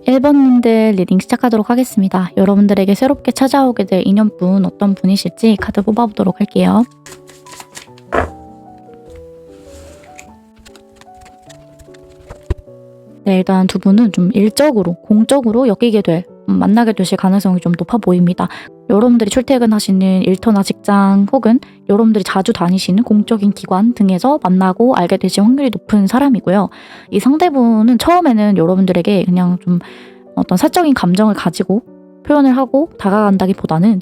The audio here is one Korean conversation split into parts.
1번님들 리딩 시작하도록 하겠습니다. 여러분들에게 새롭게 찾아오게 될 인연분 어떤 분이실지 카드 뽑아보도록 할게요. 네, 일단 두 분은 좀 일적으로, 공적으로 엮이게 될, 만나게 되실 가능성이 좀 높아 보입니다. 여러분들이 출퇴근하시는 일터나 직장 혹은 여러분들이 자주 다니시는 공적인 기관 등에서 만나고 알게 되실 확률이 높은 사람이고요. 이 상대분은 처음에는 여러분들에게 그냥 좀 어떤 사적인 감정을 가지고 표현을 하고 다가간다기보다는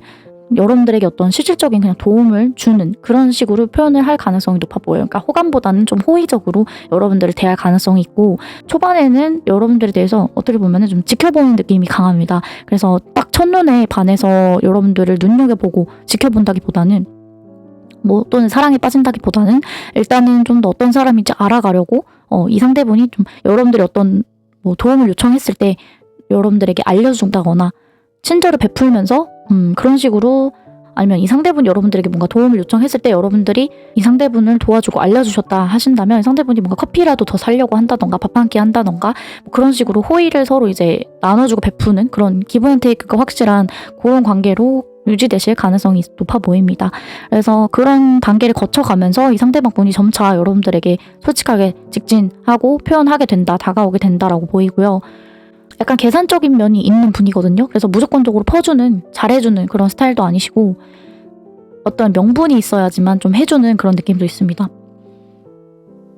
여러분들에게 어떤 실질적인 그냥 도움을 주는 그런 식으로 표현을 할 가능성이 높아 보여요. 그러니까 호감보다는 좀 호의적으로 여러분들을 대할 가능성이 있고, 초반에는 여러분들에 대해서 어떻게 보면 좀 지켜보는 느낌이 강합니다. 그래서 딱 첫눈에 반해서 여러분들을 눈여겨보고 지켜본다기보다는 또는 사랑에 빠진다기보다는 일단은 좀 더 어떤 사람인지 알아가려고 이 상대분이 좀 여러분들이 어떤 도움을 요청했을 때 여러분들에게 알려준다거나 친절을 베풀면서 그런 식으로, 아니면 이 상대분 여러분들에게 뭔가 도움을 요청했을 때 여러분들이 이 상대분을 도와주고 알려주셨다 하신다면 이 상대분이 뭔가 커피라도 더 사려고 한다던가 밥 한 끼 한다던가 그런 식으로 호의를 서로 이제 나눠주고 베푸는 그런 기브 앤 테이크가 확실한 그런 관계로 유지되실 가능성이 높아 보입니다. 그래서 그런 단계를 거쳐가면서 이 상대방분이 점차 여러분들에게 솔직하게 직진하고 표현하게 된다, 다가오게 된다라고 보이고요. 약간 계산적인 면이 있는 분이거든요. 그래서 무조건적으로 퍼주는, 잘해주는 그런 스타일도 아니시고 어떤 명분이 있어야지만 좀 해주는 그런 느낌도 있습니다.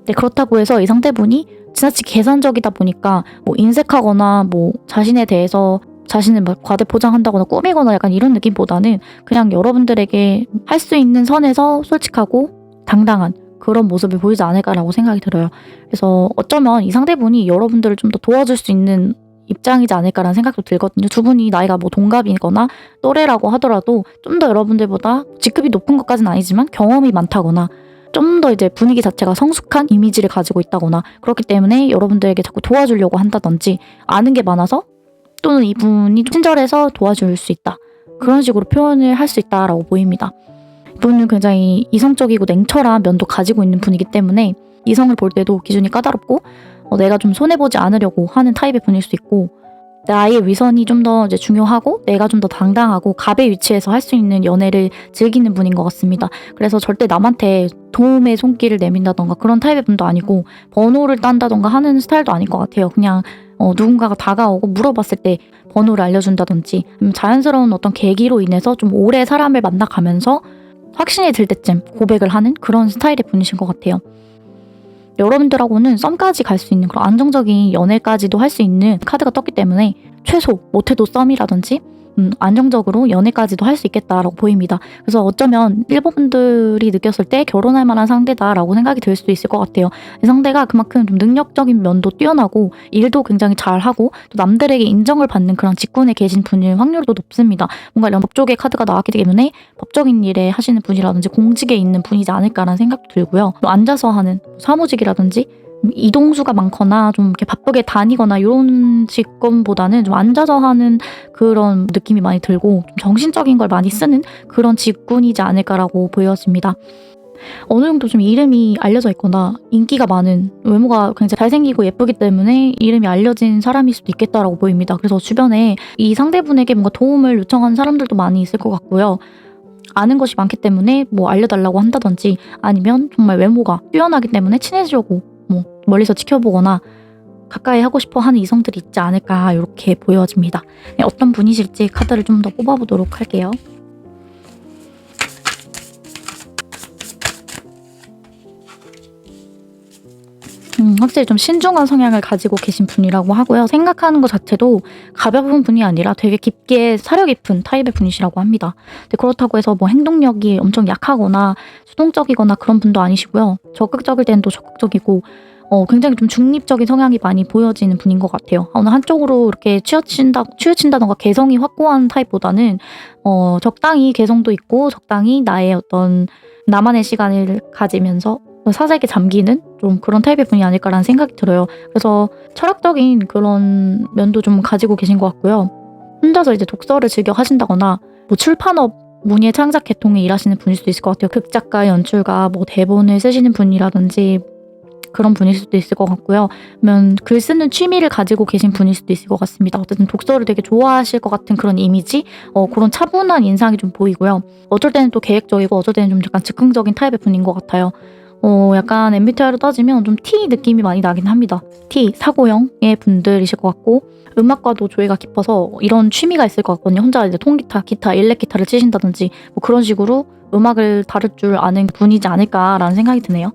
네, 그렇다고 해서 이 상대분이 지나치게 계산적이다 보니까 인색하거나 자신에 대해서 자신을 과대포장한다거나 꾸미거나 약간 이런 느낌보다는 그냥 여러분들에게 할 수 있는 선에서 솔직하고 당당한 그런 모습을 보이지 않을까라고 생각이 들어요. 그래서 어쩌면 이 상대분이 여러분들을 좀 더 도와줄 수 있는 입장이지 않을까라는 생각도 들거든요. 두 분이 나이가 동갑이거나 또래라고 하더라도 좀 더 여러분들보다 직급이 높은 것까지는 아니지만 경험이 많다거나 좀 더 이제 분위기 자체가 성숙한 이미지를 가지고 있다거나 그렇기 때문에 여러분들에게 자꾸 도와주려고 한다든지 아는 게 많아서, 또는 이분이 친절해서 도와줄 수 있다, 그런 식으로 표현을 할 수 있다라고 보입니다. 이분은 굉장히 이성적이고 냉철한 면도 가지고 있는 분이기 때문에 이성을 볼 때도 기준이 까다롭고 내가 좀 손해보지 않으려고 하는 타입의 분일 수 있고, 나의 위선이 좀 더 이제 중요하고 내가 좀 더 당당하고 갑의 위치에서 할 수 있는 연애를 즐기는 분인 것 같습니다. 그래서 절대 남한테 도움의 손길을 내민다던가 그런 타입의 분도 아니고 번호를 딴다던가 하는 스타일도 아닌 것 같아요. 그냥 누군가가 다가오고 물어봤을 때 번호를 알려준다든지 자연스러운 어떤 계기로 인해서 좀 오래 사람을 만나가면서 확신이 들 때쯤 고백을 하는 그런 스타일의 분이신 것 같아요. 여러분들하고는 썸까지 갈 수 있는 그런 안정적인 연애까지도 할 수 있는 카드가 떴기 때문에 최소 못해도 썸이라든지 안정적으로 연애까지도 할 수 있겠다라고 보입니다. 그래서 어쩌면 1번분들이 느꼈을 때 결혼할 만한 상대다라고 생각이 들 수도 있을 것 같아요. 이 상대가 그만큼 좀 능력적인 면도 뛰어나고 일도 굉장히 잘하고 또 남들에게 인정을 받는 그런 직군에 계신 분일 확률도 높습니다. 뭔가 이런 법조계 카드가 나왔기 때문에 법적인 일에 하시는 분이라든지 공직에 있는 분이지 않을까라는 생각도 들고요. 또 앉아서 하는 사무직이라든지 이동수가 많거나 좀 이렇게 바쁘게 다니거나 이런 직군보다는 좀 앉아서 하는 그런 느낌이 많이 들고 좀 정신적인 걸 많이 쓰는 그런 직군이지 않을까라고 보여집니다. 어느 정도 좀 이름이 알려져 있거나 인기가 많은, 외모가 굉장히 잘생기고 예쁘기 때문에 이름이 알려진 사람일 수도 있겠다라고 보입니다. 그래서 주변에 이 상대분에게 뭔가 도움을 요청하는 사람들도 많이 있을 것 같고요. 아는 것이 많기 때문에 알려달라고 한다든지, 아니면 정말 외모가 뛰어나기 때문에 친해지려고 멀리서 지켜보거나 가까이 하고 싶어 하는 이성들이 있지 않을까 이렇게 보여집니다. 네, 어떤 분이실지 카드를 좀 더 뽑아보도록 할게요. 확실히 좀 신중한 성향을 가지고 계신 분이라고 하고요. 생각하는 것 자체도 가벼운 분이 아니라 되게 깊게 사려 깊은 타입의 분이시라고 합니다. 근데 그렇다고 해서 행동력이 엄청 약하거나 수동적이거나 그런 분도 아니시고요. 적극적일 때는 또 적극적이고 굉장히 좀 중립적인 성향이 많이 보여지는 분인 것 같아요. 어느 한쪽으로 이렇게 치우친다던가 개성이 확고한 타입보다는 적당히 개성도 있고 적당히 나의 어떤 나만의 시간을 가지면서 사색에 잠기는 좀 그런 타입의 분이 아닐까라는 생각이 들어요. 그래서 철학적인 그런 면도 좀 가지고 계신 것 같고요. 혼자서 이제 독서를 즐겨 하신다거나 출판업 문예 창작 계통에 일하시는 분일 수도 있을 것 같아요. 극작가, 연출가, 대본을 쓰시는 분이라든지 그런 분일 수도 있을 것 같고요. 아니면 글 쓰는 취미를 가지고 계신 분일 수도 있을 것 같습니다. 어쨌든 독서를 되게 좋아하실 것 같은 그런 이미지, 그런 차분한 인상이 좀 보이고요. 어쩔 때는 또 계획적이고 어쩔 때는 좀 약간 즉흥적인 타입의 분인 것 같아요. 약간 MBTI로 따지면 좀 T 느낌이 많이 나긴 합니다. T, 사고형의 분들이실 것 같고 음악과도 조예가 깊어서 이런 취미가 있을 것 같거든요. 혼자 이제 통기타, 기타, 일렉 기타를 치신다든지 뭐 그런 식으로 음악을 다룰 줄 아는 분이지 않을까라는 생각이 드네요.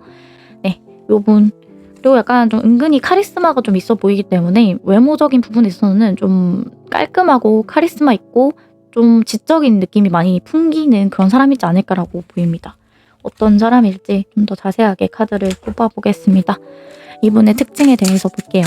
네, 요분. 그리고 약간 좀 은근히 카리스마가 좀 있어 보이기 때문에 외모적인 부분에 있어서는 좀 깔끔하고 카리스마 있고 좀 지적인 느낌이 많이 풍기는 그런 사람이지 않을까라고 보입니다. 어떤 사람일지 좀 더 자세하게 카드를 뽑아보겠습니다. 이분의 특징에 대해서 볼게요.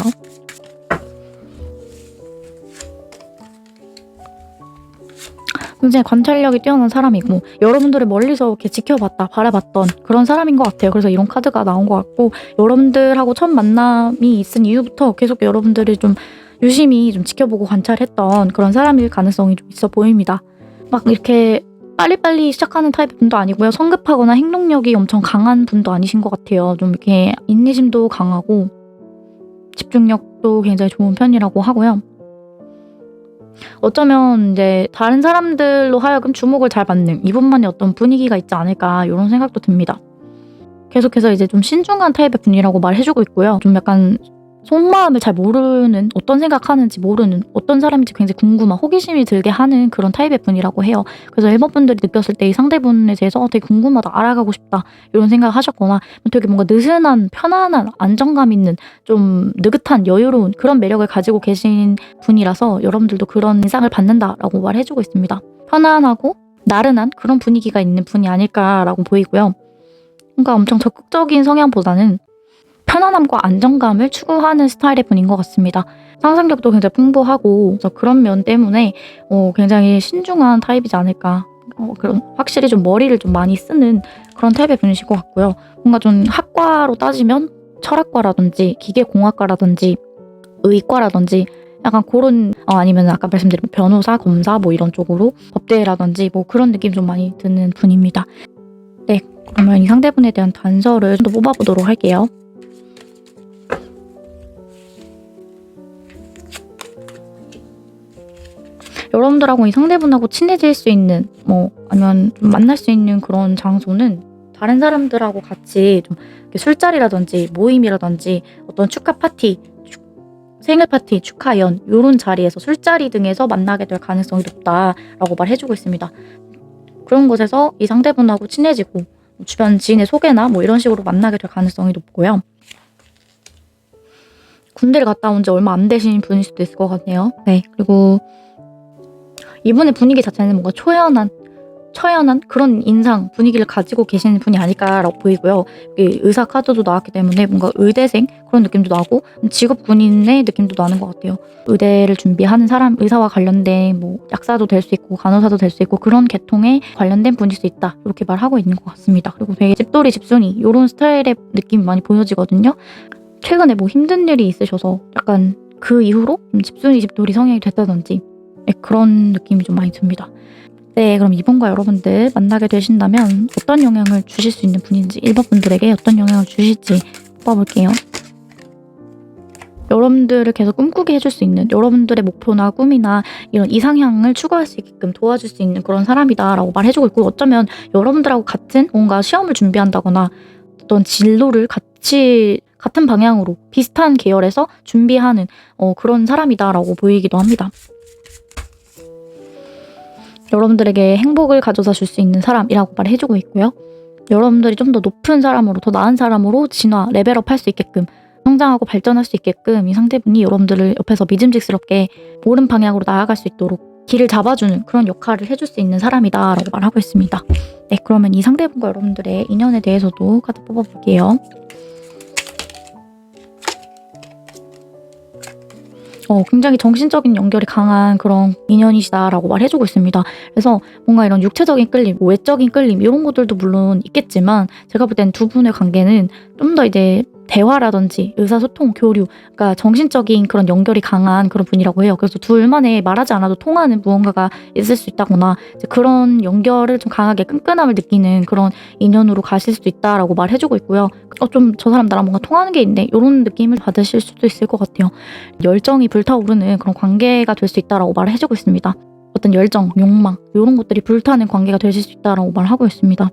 굉장히 관찰력이 뛰어난 사람이고 여러분들을 멀리서 이렇게 지켜봤다 바라봤던 그런 사람인 것 같아요. 그래서 이런 카드가 나온 것 같고 여러분들하고 첫 만남이 있은 이후부터 계속 여러분들을 좀 유심히 좀 지켜보고 관찰했던 그런 사람일 가능성이 좀 있어 보입니다. 막 이렇게 빨리빨리 시작하는 타입의 분도 아니고요. 성급하거나 행동력이 엄청 강한 분도 아니신 것 같아요. 좀 이렇게 인내심도 강하고 집중력도 굉장히 좋은 편이라고 하고요. 어쩌면 이제 다른 사람들로 하여금 주목을 잘 받는 이분만의 어떤 분위기가 있지 않을까 이런 생각도 듭니다. 계속해서 이제 좀 신중한 타입의 분이라고 말해주고 있고요. 좀 약간 속마음을 잘 모르는, 어떤 생각하는지 모르는, 어떤 사람인지 굉장히 궁금한, 호기심이 들게 하는 그런 타입의 분이라고 해요. 그래서 1번 분들이 느꼈을 때 이 상대분에 대해서 되게 궁금하다, 알아가고 싶다 이런 생각을 하셨거나 되게 뭔가 느슨한, 편안한, 안정감 있는 좀 느긋한, 여유로운 그런 매력을 가지고 계신 분이라서 여러분들도 그런 인상을 받는다라고 말해주고 있습니다. 편안하고 나른한 그런 분위기가 있는 분이 아닐까라고 보이고요. 뭔가 엄청 적극적인 성향보다는 편안함과 안정감을 추구하는 스타일의 분인 것 같습니다. 상상력도 굉장히 풍부하고 그래서 그런 면 때문에 굉장히 신중한 타입이지 않을까. 그런 확실히 좀 머리를 좀 많이 쓰는 그런 타입의 분이실 것 같고요. 뭔가 좀 학과로 따지면 철학과라든지 기계공학과라든지 의과라든지 약간 그런 아니면 아까 말씀드린 변호사, 검사 뭐 이런 쪽으로 법대라든지 뭐 그런 느낌 좀 많이 드는 분입니다. 네, 그러면 이 상대분에 대한 단서를 좀 더 뽑아보도록 할게요. 여러분들하고 이 상대분하고 친해질 수 있는 아니면 좀 만날 수 있는 그런 장소는 다른 사람들하고 같이 좀 술자리라든지 모임이라든지 어떤 축하 파티, 생일 파티, 축하연 이런 자리에서 술자리 등에서 만나게 될 가능성이 높다라고 말해주고 있습니다. 그런 곳에서 이 상대분하고 친해지고 주변 지인의 소개나 뭐 이런 식으로 만나게 될 가능성이 높고요. 군대를 갔다 온 지 얼마 안 되신 분일 수도 있을 것 같네요. 네, 그리고 이분의 분위기 자체는 뭔가 처연한 그런 인상, 분위기를 가지고 계시는 분이 아닐까라고 보이고요. 의사 카드도 나왔기 때문에 뭔가 의대생 그런 느낌도 나고 직업 군인의 느낌도 나는 것 같아요. 의대를 준비하는 사람, 의사와 관련된 뭐 약사도 될 수 있고 간호사도 될 수 있고 그런 계통에 관련된 분일 수 있다. 이렇게 말하고 있는 것 같습니다. 그리고 되게 집돌이 집순이 이런 스타일의 느낌이 많이 보여지거든요. 최근에 뭐 힘든 일이 있으셔서 약간 그 이후로 집순이 집돌이 성향이 됐다든지 그런 느낌이 좀 많이 듭니다. 네, 그럼 이분과 여러분들 만나게 되신다면 어떤 영향을 주실 수 있는 분인지 1번 분들에게 어떤 영향을 주실지 뽑아볼게요. 여러분들을 계속 꿈꾸게 해줄 수 있는 여러분들의 목표나 꿈이나 이런 이상향을 추구할 수 있게끔 도와줄 수 있는 그런 사람이다라고 말해주고 있고 어쩌면 여러분들하고 같은 뭔가 시험을 준비한다거나 어떤 진로를 같은 방향으로 비슷한 계열에서 준비하는 그런 사람이다라고 보이기도 합니다. 여러분들에게 행복을 가져다 줄 수 있는 사람이라고 말해주고 있고요. 여러분들이 좀 더 높은 사람으로, 더 나은 사람으로 진화, 레벨업 할 수 있게끔 성장하고 발전할 수 있게끔 이 상대분이 여러분들을 옆에서 믿음직스럽게 옳은 방향으로 나아갈 수 있도록 길을 잡아주는 그런 역할을 해줄 수 있는 사람이다 라고 말하고 있습니다. 네, 그러면 이 상대분과 여러분들의 인연에 대해서도 카드 뽑아볼게요. 굉장히 정신적인 연결이 강한 그런 인연이시다라고 말해주고 있습니다. 그래서 뭔가 이런 육체적인 끌림, 외적인 끌림 이런 것들도 물론 있겠지만 제가 볼 땐 두 분의 관계는 좀 더 이제 대화라든지 의사소통, 교류, 그러니까 정신적인 그런 연결이 강한 그런 분이라고 해요. 그래서 둘만의 말하지 않아도 통하는 무언가가 있을 수 있다거나 이제 그런 연결을 좀 강하게 끈끈함을 느끼는 그런 인연으로 가실 수도 있다라고 말해주고 있고요. 좀 저 사람 나랑 뭔가 통하는 게 있네 이런 느낌을 받으실 수도 있을 것 같아요. 열정이 불타오르는 그런 관계가 될 수 있다라고 말을 해주고 있습니다. 어떤 열정, 욕망 이런 것들이 불타는 관계가 되실 수 있다라고 말하고 있습니다.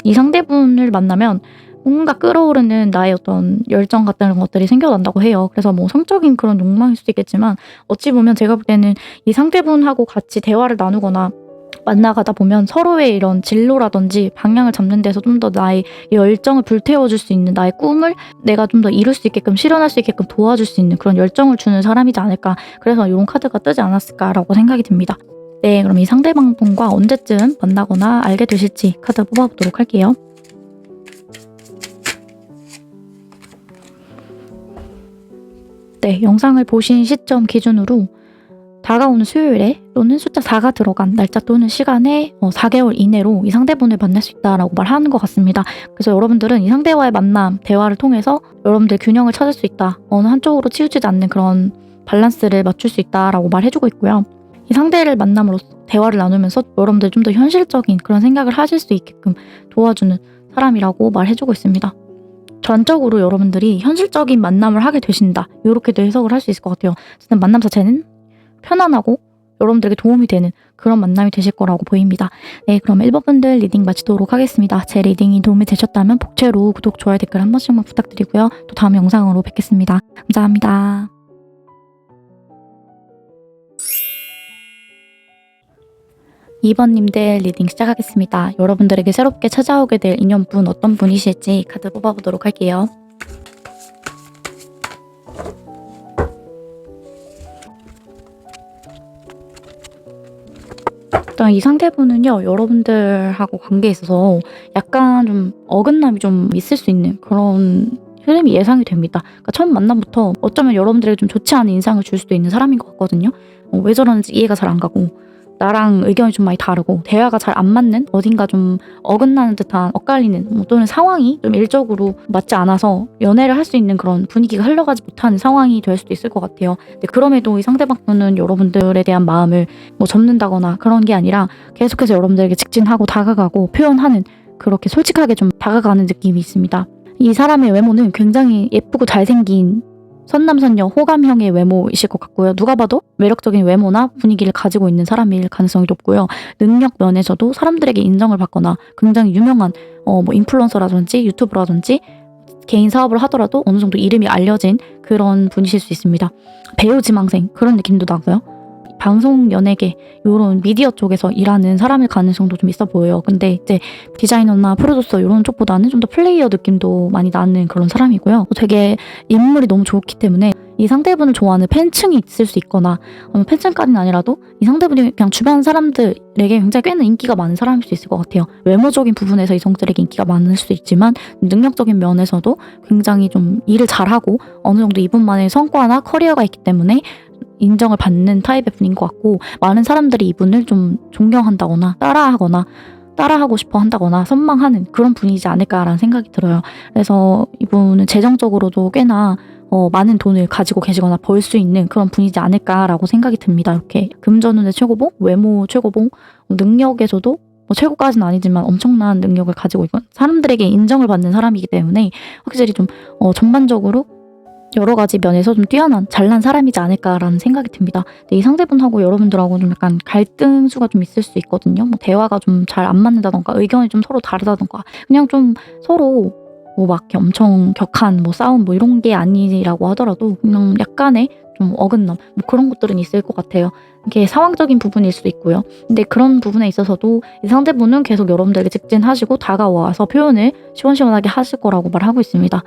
이 상대분을 만나면 뭔가 끓어오르는 나의 어떤 열정 같은 것들이 생겨난다고 해요. 그래서 뭐 성적인 그런 욕망일 수도 있겠지만 어찌 보면 제가 볼 때는 이 상대분하고 같이 대화를 나누거나 만나가다 보면 서로의 이런 진로라든지 방향을 잡는 데서 좀 더 나의 열정을 불태워줄 수 있는 나의 꿈을 내가 좀 더 이룰 수 있게끔 실현할 수 있게끔 도와줄 수 있는 그런 열정을 주는 사람이지 않을까. 그래서 이런 카드가 뜨지 않았을까라고 생각이 듭니다. 네, 그럼 이 상대방분과 언제쯤 만나거나 알게 되실지 카드 뽑아보도록 할게요. 네, 영상을 보신 시점 기준으로 다가오는 수요일에 또는 숫자 4가 들어간 날짜 또는 시간에 4개월 이내로 이 상대분을 만날 수 있다라고 말하는 것 같습니다. 그래서 여러분들은 이 상대와의 만남, 대화를 통해서 여러분들 균형을 찾을 수 있다. 어느 한쪽으로 치우치지 않는 그런 밸런스를 맞출 수 있다라고 말해주고 있고요. 이 상대를 만남으로써 대화를 나누면서 여러분들 좀 더 현실적인 그런 생각을 하실 수 있게끔 도와주는 사람이라고 말해주고 있습니다. 전적으로 여러분들이 현실적인 만남을 하게 되신다. 이렇게도 해석을 할 수 있을 것 같아요. 어쨌든 만남 자체는 편안하고 여러분들에게 도움이 되는 그런 만남이 되실 거라고 보입니다. 네, 그럼 1번 분들 리딩 마치도록 하겠습니다. 제 리딩이 도움이 되셨다면 복채로 구독, 좋아요, 댓글 한 번씩만 부탁드리고요. 또 다음 영상으로 뵙겠습니다. 감사합니다. 2번님들 리딩 시작하겠습니다. 여러분들에게 새롭게 찾아오게 될 인연분 어떤 분이실지 카드 뽑아보도록 할게요. 일단 이 상대분은요, 여러분들하고 관계에 있어서 약간 좀 어긋남이 좀 있을 수 있는 그런 흐름이 예상이 됩니다. 그러니까 처음 만남부터 어쩌면 여러분들에게 좀 좋지 않은 인상을 줄 수도 있는 사람인 것 같거든요. 왜 저러는지 이해가 잘 안 가고 나랑 의견이 좀 많이 다르고 대화가 잘 안 맞는 어딘가 좀 어긋나는 듯한 엇갈리는 또는 상황이 좀 일적으로 맞지 않아서 연애를 할 수 있는 그런 분위기가 흘러가지 못하는 상황이 될 수도 있을 것 같아요. 근데 그럼에도 이 상대방분은 여러분들에 대한 마음을 접는다거나 그런 게 아니라 계속해서 여러분들에게 직진하고 다가가고 표현하는 그렇게 솔직하게 좀 다가가는 느낌이 있습니다. 이 사람의 외모는 굉장히 예쁘고 잘생긴 선남선녀 호감형의 외모이실 것 같고요. 누가 봐도 매력적인 외모나 분위기를 가지고 있는 사람일 가능성이 높고요. 능력 면에서도 사람들에게 인정을 받거나 굉장히 유명한 인플루언서라든지 유튜브라든지 개인 사업을 하더라도 어느 정도 이름이 알려진 그런 분이실 수 있습니다. 배우 지망생 그런 느낌도 나고요. 방송 연예계 이런 미디어 쪽에서 일하는 사람일 가능성도 좀 있어 보여요. 근데 이제 디자이너나 프로듀서 이런 쪽보다는 좀 더 플레이어 느낌도 많이 나는 그런 사람이고요. 되게 인물이 너무 좋기 때문에 이 상대분을 좋아하는 팬층이 있을 수 있거나 팬층까지는 아니라도 이 상대분이 그냥 주변 사람들에게 굉장히 꽤나 인기가 많은 사람일 수 있을 것 같아요. 외모적인 부분에서 이성들에게 인기가 많을 수도 있지만 능력적인 면에서도 굉장히 좀 일을 잘하고 어느 정도 이분만의 성과나 커리어가 있기 때문에 인정을 받는 타입의 분인 것 같고 많은 사람들이 이분을 좀 존경한다거나 따라하고 싶어 한다거나 선망하는 그런 분이지 않을까라는 생각이 들어요. 그래서 이분은 재정적으로도 꽤나 많은 돈을 가지고 계시거나 벌 수 있는 그런 분이지 않을까라고 생각이 듭니다. 이렇게 금전운의 최고봉, 외모 최고봉, 능력에서도 최고까지는 아니지만 엄청난 능력을 가지고 있고 사람들에게 인정을 받는 사람이기 때문에 확실히 좀 전반적으로 여러 가지 면에서 좀 뛰어난 잘난 사람이지 않을까라는 생각이 듭니다. 근데 이 상대분하고 여러분들하고 좀 약간 갈등수가 좀 있을 수 있거든요. 대화가 좀 잘 안 맞는다던가 의견이 좀 서로 다르다던가 그냥 좀 서로 막 이렇게 엄청 격한 싸움 이런 게 아니라고 하더라도 그냥 약간의 좀 어긋남 그런 것들은 있을 것 같아요. 이게 상황적인 부분일 수도 있고요. 근데 그런 부분에 있어서도 이 상대분은 계속 여러분들에게 직진하시고 다가와서 표현을 시원시원하게 하실 거라고 말하고 있습니다.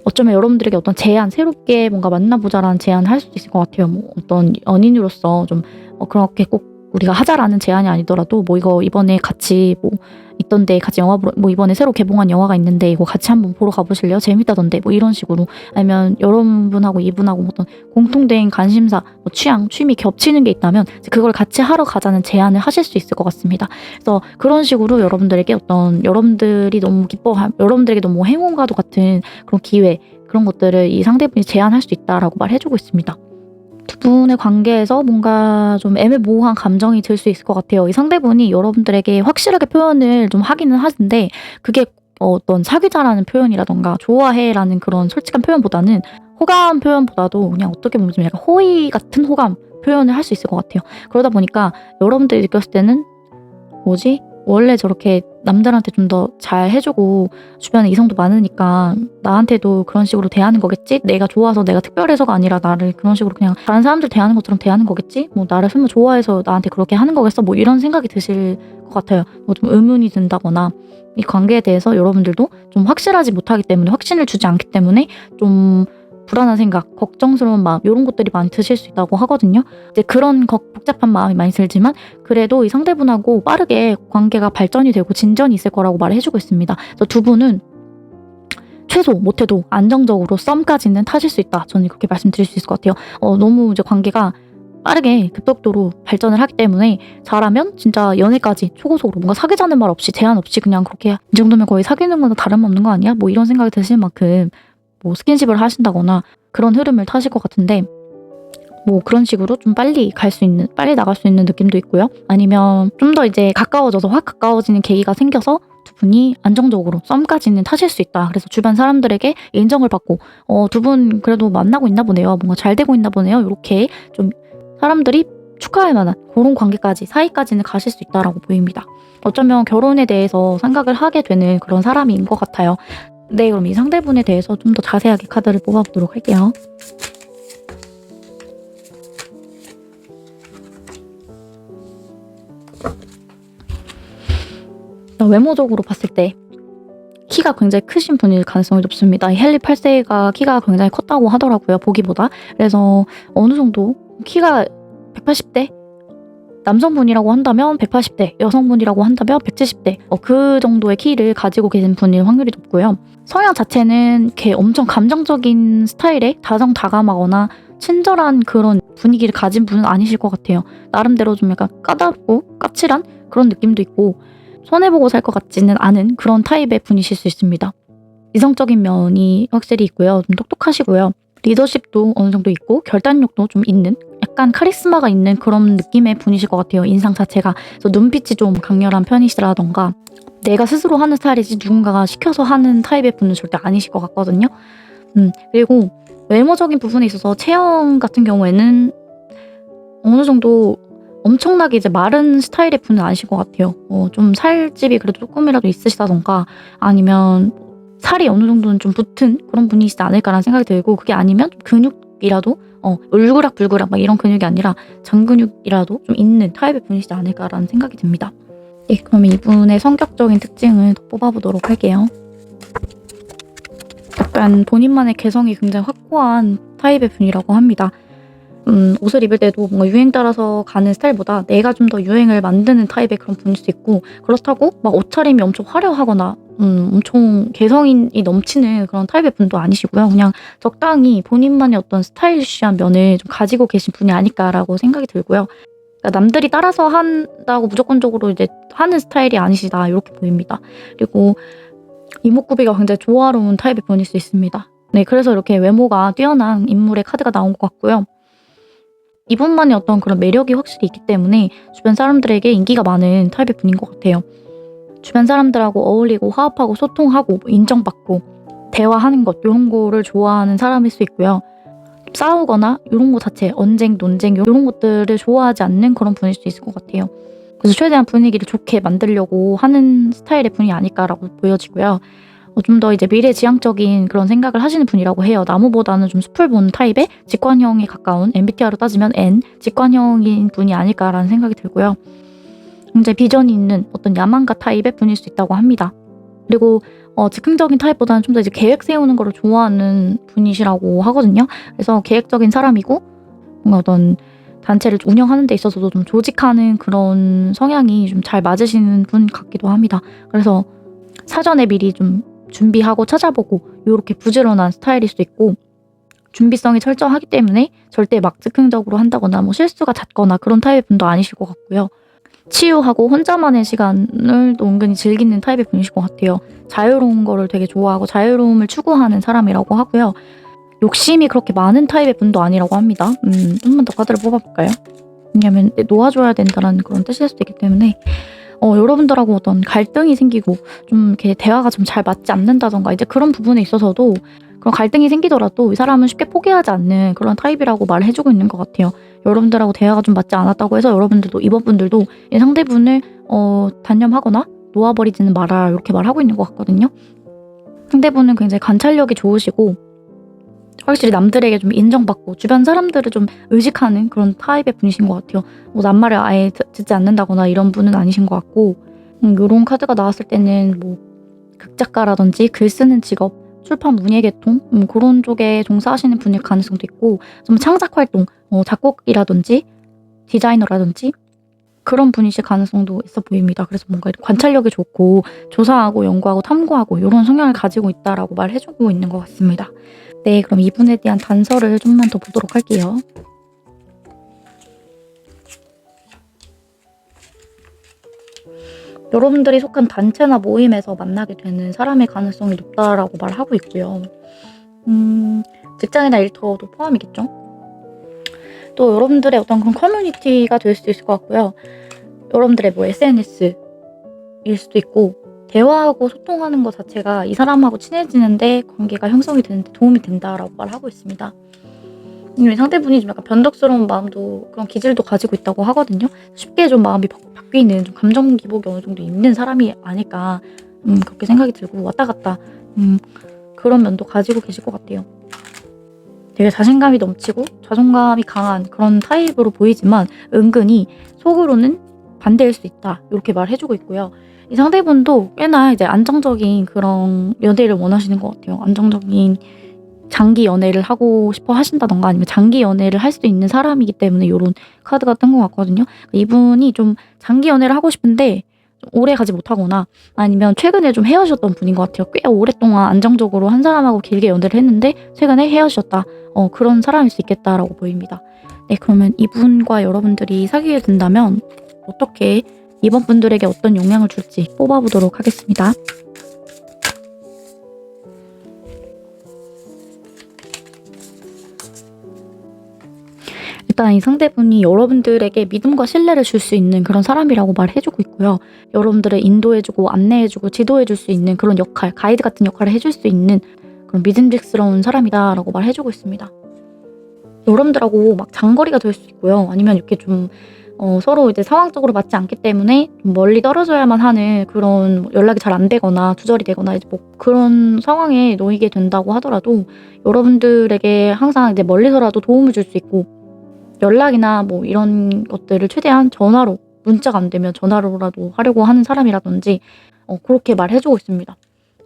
어쩌면 여러분들에게 어떤 제안, 새롭게 뭔가 만나보자라는 제안을 할 수도 있을 것 같아요. 어떤 연인으로서 좀 그렇게 꼭 우리가 하자라는 제안이 아니더라도 뭐 이거 이번에 같이 뭐 있던데 같이 영화 보러 뭐 이번에 새로 개봉한 영화가 있는데 이거 같이 한번 보러 가보실래요? 재밌다던데 뭐 이런 식으로 아니면 여러분하고 이분하고 뭐 어떤 공통된 관심사, 뭐 취향, 취미 겹치는 게 있다면 이제 그걸 같이 하러 가자는 제안을 하실 수 있을 것 같습니다. 그래서 그런 식으로 여러분들에게 어떤 여러분들이 너무 여러분들에게 너무 행운과도 같은 그런 기회 그런 것들을 이 상대분이 제안할 수 있다라고 말해주고 있습니다. 두 분의 관계에서 뭔가 좀 애매모호한 감정이 들 수 있을 것 같아요. 이 상대분이 여러분들에게 확실하게 표현을 좀 하기는 하는데 그게 어떤 사귀자라는 표현이라던가 좋아해라는 그런 솔직한 표현보다는 호감 표현보다도 그냥 어떻게 보면 좀 약간 호의 같은 호감 표현을 할 수 있을 것 같아요. 그러다 보니까 여러분들이 느꼈을 때는 뭐지? 원래 저렇게 남들한테 좀 더 잘 해주고 주변에 이성도 많으니까 나한테도 그런 식으로 대하는 거겠지? 내가 좋아서 내가 특별해서가 아니라 나를 그런 식으로 그냥 다른 사람들 대하는 것처럼 대하는 거겠지? 뭐 나를 설마 좋아해서 나한테 그렇게 하는 거겠어? 뭐 이런 생각이 드실 것 같아요. 뭐 좀 의문이 든다거나 이 관계에 대해서 여러분들도 좀 확실하지 못하기 때문에 확신을 주지 않기 때문에 좀 불안한 생각, 걱정스러운 마음 이런 것들이 많이 드실 수 있다고 하거든요. 이제 그런 복잡한 마음이 많이 들지만 그래도 이 상대분하고 빠르게 관계가 발전이 되고 진전이 있을 거라고 말을 해주고 있습니다. 그래서 두 분은 최소 못해도 안정적으로 썸까지는 타실 수 있다. 저는 그렇게 말씀드릴 수 있을 것 같아요. 너무 이제 관계가 빠르게 급속도로 발전을 하기 때문에 잘하면 진짜 연애까지 초고속으로 뭔가 사귀자는 말 없이 제한 없이 그냥 그렇게 이 정도면 거의 사귀는 거나 다름없는 거 아니야? 뭐 이런 생각이 드실 만큼 뭐 스킨십을 하신다거나 그런 흐름을 타실 것 같은데 뭐 그런 식으로 좀 빨리 나갈 수 있는 느낌도 있고요. 아니면 좀 더 이제 가까워져서 확 가까워지는 계기가 생겨서 두 분이 안정적으로 썸까지는 타실 수 있다. 그래서 주변 사람들에게 인정을 받고 두 분 그래도 만나고 있나 보네요. 뭔가 잘 되고 있나 보네요. 이렇게 좀 사람들이 축하할 만한 그런 관계까지 사이까지는 가실 수 있다라고 보입니다. 어쩌면 결혼에 대해서 생각을 하게 되는 그런 사람인 것 같아요. 네, 그럼 이 상대분에 대해서 좀 더 자세하게 카드를 뽑아보도록 할게요. 외모적으로 봤을 때 키가 굉장히 크신 분일 가능성이 높습니다. 헨리 8세가 키가 굉장히 컸다고 하더라고요. 보기보다. 그래서 어느 정도 키가 180대? 남성분이라고 한다면 180대, 여성분이라고 한다면 170대 그 정도의 키를 가지고 계신 분일 확률이 높고요. 성향 자체는 이렇게 엄청 감정적인 스타일의 다정다감하거나 친절한 그런 분위기를 가진 분은 아니실 것 같아요. 나름대로 좀 약간 까다롭고 까칠한 그런 느낌도 있고 손해보고 살 것 같지는 않은 그런 타입의 분이실 수 있습니다. 이성적인 면이 확실히 있고요. 좀 똑똑하시고요. 리더십도 어느 정도 있고 결단력도 좀 있는 약간 카리스마가 있는 그런 느낌의 분이실 것 같아요. 인상 자체가. 그래서 눈빛이 좀 강렬한 편이시라던가 내가 스스로 하는 스타일이지 누군가가 시켜서 하는 타입의 분은 절대 아니실 것 같거든요. 그리고 외모적인 부분에 있어서 체형 같은 경우에는 어느 정도 엄청나게 이제 마른 스타일의 분은 아니실 것 같아요. 좀 살집이 그래도 조금이라도 있으시다던가 아니면 살이 어느 정도는 좀 붙은 그런 분이시지 않을까라는 생각이 들고 그게 아니면 근육이라도 울그락불그락 막 이런 근육이 아니라 장근육이라도 좀 있는 타입의 분이시지 않을까라는 생각이 듭니다. 예, 그러면 이분의 성격적인 특징을 더 뽑아보도록 할게요. 약간 본인만의 개성이 굉장히 확고한 타입의 분이라고 합니다. 옷을 입을 때도 뭔가 유행 따라서 가는 스타일보다 내가 좀 더 유행을 만드는 타입의 그런 분일 수 있고 그렇다고 막 옷차림이 엄청 화려하거나 엄청 개성이 넘치는 그런 타입의 분도 아니시고요. 그냥 적당히 본인만의 어떤 스타일리시한 면을 좀 가지고 계신 분이 아닐까라고 생각이 들고요. 그러니까 남들이 따라서 한다고 무조건적으로 이제 하는 스타일이 아니시다 이렇게 보입니다. 그리고 이목구비가 굉장히 조화로운 타입의 분일 수 있습니다. 네, 그래서 이렇게 외모가 뛰어난 인물의 카드가 나온 것 같고요. 이분만의 어떤 그런 매력이 확실히 있기 때문에 주변 사람들에게 인기가 많은 타입의 분인 것 같아요. 주변 사람들하고 어울리고 화합하고 소통하고 인정받고 대화하는 것 이런 거를 좋아하는 사람일 수 있고요. 싸우거나 이런 거 자체 언쟁, 논쟁 이런 것들을 좋아하지 않는 그런 분일 수 있을 것 같아요. 그래서 최대한 분위기를 좋게 만들려고 하는 스타일의 분이 아닐까라고 보여지고요. 좀 더 이제 미래지향적인 그런 생각을 하시는 분이라고 해요. 나무보다는 좀 숲을 보는 타입의 직관형에 가까운 MBTI로 따지면 N 직관형인 분이 아닐까라는 생각이 들고요. 굉장히 비전이 있는 어떤 야망가 타입의 분일 수 있다고 합니다. 그리고 즉흥적인 타입보다는 좀 더 이제 계획 세우는 거를 좋아하는 분이시라고 하거든요. 그래서 계획적인 사람이고 뭔가 어떤 단체를 운영하는 데 있어서도 좀 조직하는 그런 성향이 좀 잘 맞으시는 분 같기도 합니다. 그래서 사전에 미리 좀 준비하고 찾아보고 요렇게 부지런한 스타일일 수도 있고, 준비성이 철저하기 때문에 절대 막 즉흥적으로 한다거나 뭐 실수가 잦거나 그런 타입의 분도 아니실 것 같고요. 치유하고 혼자만의 시간을 또 은근히 즐기는 타입의 분이실 것 같아요. 자유로운 거를 되게 좋아하고 자유로움을 추구하는 사람이라고 하고요. 욕심이 그렇게 많은 타입의 분도 아니라고 합니다. 한 번 더 카드를 뽑아볼까요? 왜냐면 놓아줘야 된다는 그런 뜻일 수도 있기 때문에 여러분들하고 어떤 갈등이 생기고 좀 이렇게 대화가 좀 잘 맞지 않는다던가 이제 그런 부분에 있어서도 그런 갈등이 생기더라도 이 사람은 쉽게 포기하지 않는 그런 타입이라고 말을 해주고 있는 것 같아요. 여러분들하고 대화가 좀 맞지 않았다고 해서 여러분들도 이번 분들도 이 상대분을 단념하거나 놓아버리지는 마라 이렇게 말하고 있는 것 같거든요. 상대분은 굉장히 관찰력이 좋으시고 확실히 남들에게 좀 인정받고 주변 사람들을 좀 의식하는 그런 타입의 분이신 것 같아요. 뭐 낱말을 아예 듣지 않는다거나 이런 분은 아니신 것 같고, 요런 카드가 나왔을 때는 뭐 극작가라든지 글 쓰는 직업, 출판 문예 계통 그런 쪽에 종사하시는 분일 가능성도 있고, 좀 창작 활동, 작곡이라든지 디자이너라든지 그런 분이실 가능성도 있어 보입니다. 그래서 뭔가 관찰력이 좋고 조사하고 연구하고 탐구하고 이런 성향을 가지고 있다라고 말해주고 있는 것 같습니다. 네, 그럼 이분에 대한 단서를 좀만 더 보도록 할게요. 여러분들이 속한 단체나 모임에서 만나게 되는 사람의 가능성이 높다라고 말하고 있고요. 직장이나 일터도 포함이겠죠. 또 여러분들의 어떤 그런 커뮤니티가 될 수도 있을 것 같고요. 여러분들의 뭐 SNS일 수도 있고, 대화하고 소통하는 것 자체가 이 사람하고 친해지는데 관계가 형성이 되는데 도움이 된다라고 말하고 있습니다. 상대분이 좀 약간 변덕스러운 마음도 그런 기질도 가지고 있다고 하거든요. 쉽게 좀 마음이 바뀌는 좀 감정 기복이 어느 정도 있는 사람이 아닐까 그렇게 생각이 들고, 왔다 갔다 그런 면도 가지고 계실 것 같아요. 되게 자신감이 넘치고 자존감이 강한 그런 타입으로 보이지만 은근히 속으로는 반대일 수 있다 이렇게 말해주고 있고요. 이 상대분도 꽤나 이제 안정적인 그런 연애를 원하시는 것 같아요. 안정적인 장기 연애를 하고 싶어 하신다던가 아니면 장기 연애를 할 수 있는 사람이기 때문에 이런 카드가 뜬 것 같거든요. 이분이 좀 장기 연애를 하고 싶은데 좀 오래 가지 못하거나 아니면 최근에 좀 헤어졌던 분인 것 같아요. 꽤 오랫동안 안정적으로 한 사람하고 길게 연애를 했는데 최근에 헤어졌다. 그런 사람일 수 있겠다라고 보입니다. 네, 그러면 이분과 여러분들이 사귀게 된다면 어떻게 이번 분들에게 어떤 영향을 줄지 뽑아보도록 하겠습니다. 일단 이 상대분이 여러분들에게 믿음과 신뢰를 줄 수 있는 그런 사람이라고 말해주고 있고요. 여러분들을 인도해주고 안내해주고 지도해줄 수 있는 그런 역할, 가이드 같은 역할을 해줄 수 있는 그런 믿음직스러운 사람이다라고 말해주고 있습니다. 여러분들하고 막 장거리가 될 수 있고요. 아니면 이렇게 좀 서로 이제 상황적으로 맞지 않기 때문에 좀 멀리 떨어져야만 하는 그런 연락이 잘 안 되거나 두절이 되거나 이제 뭐 그런 상황에 놓이게 된다고 하더라도 여러분들에게 항상 이제 멀리서라도 도움을 줄 수 있고, 연락이나 뭐 이런 것들을 최대한 전화로, 문자가 안 되면 전화로라도 하려고 하는 사람이라든지 그렇게 말해주고 있습니다.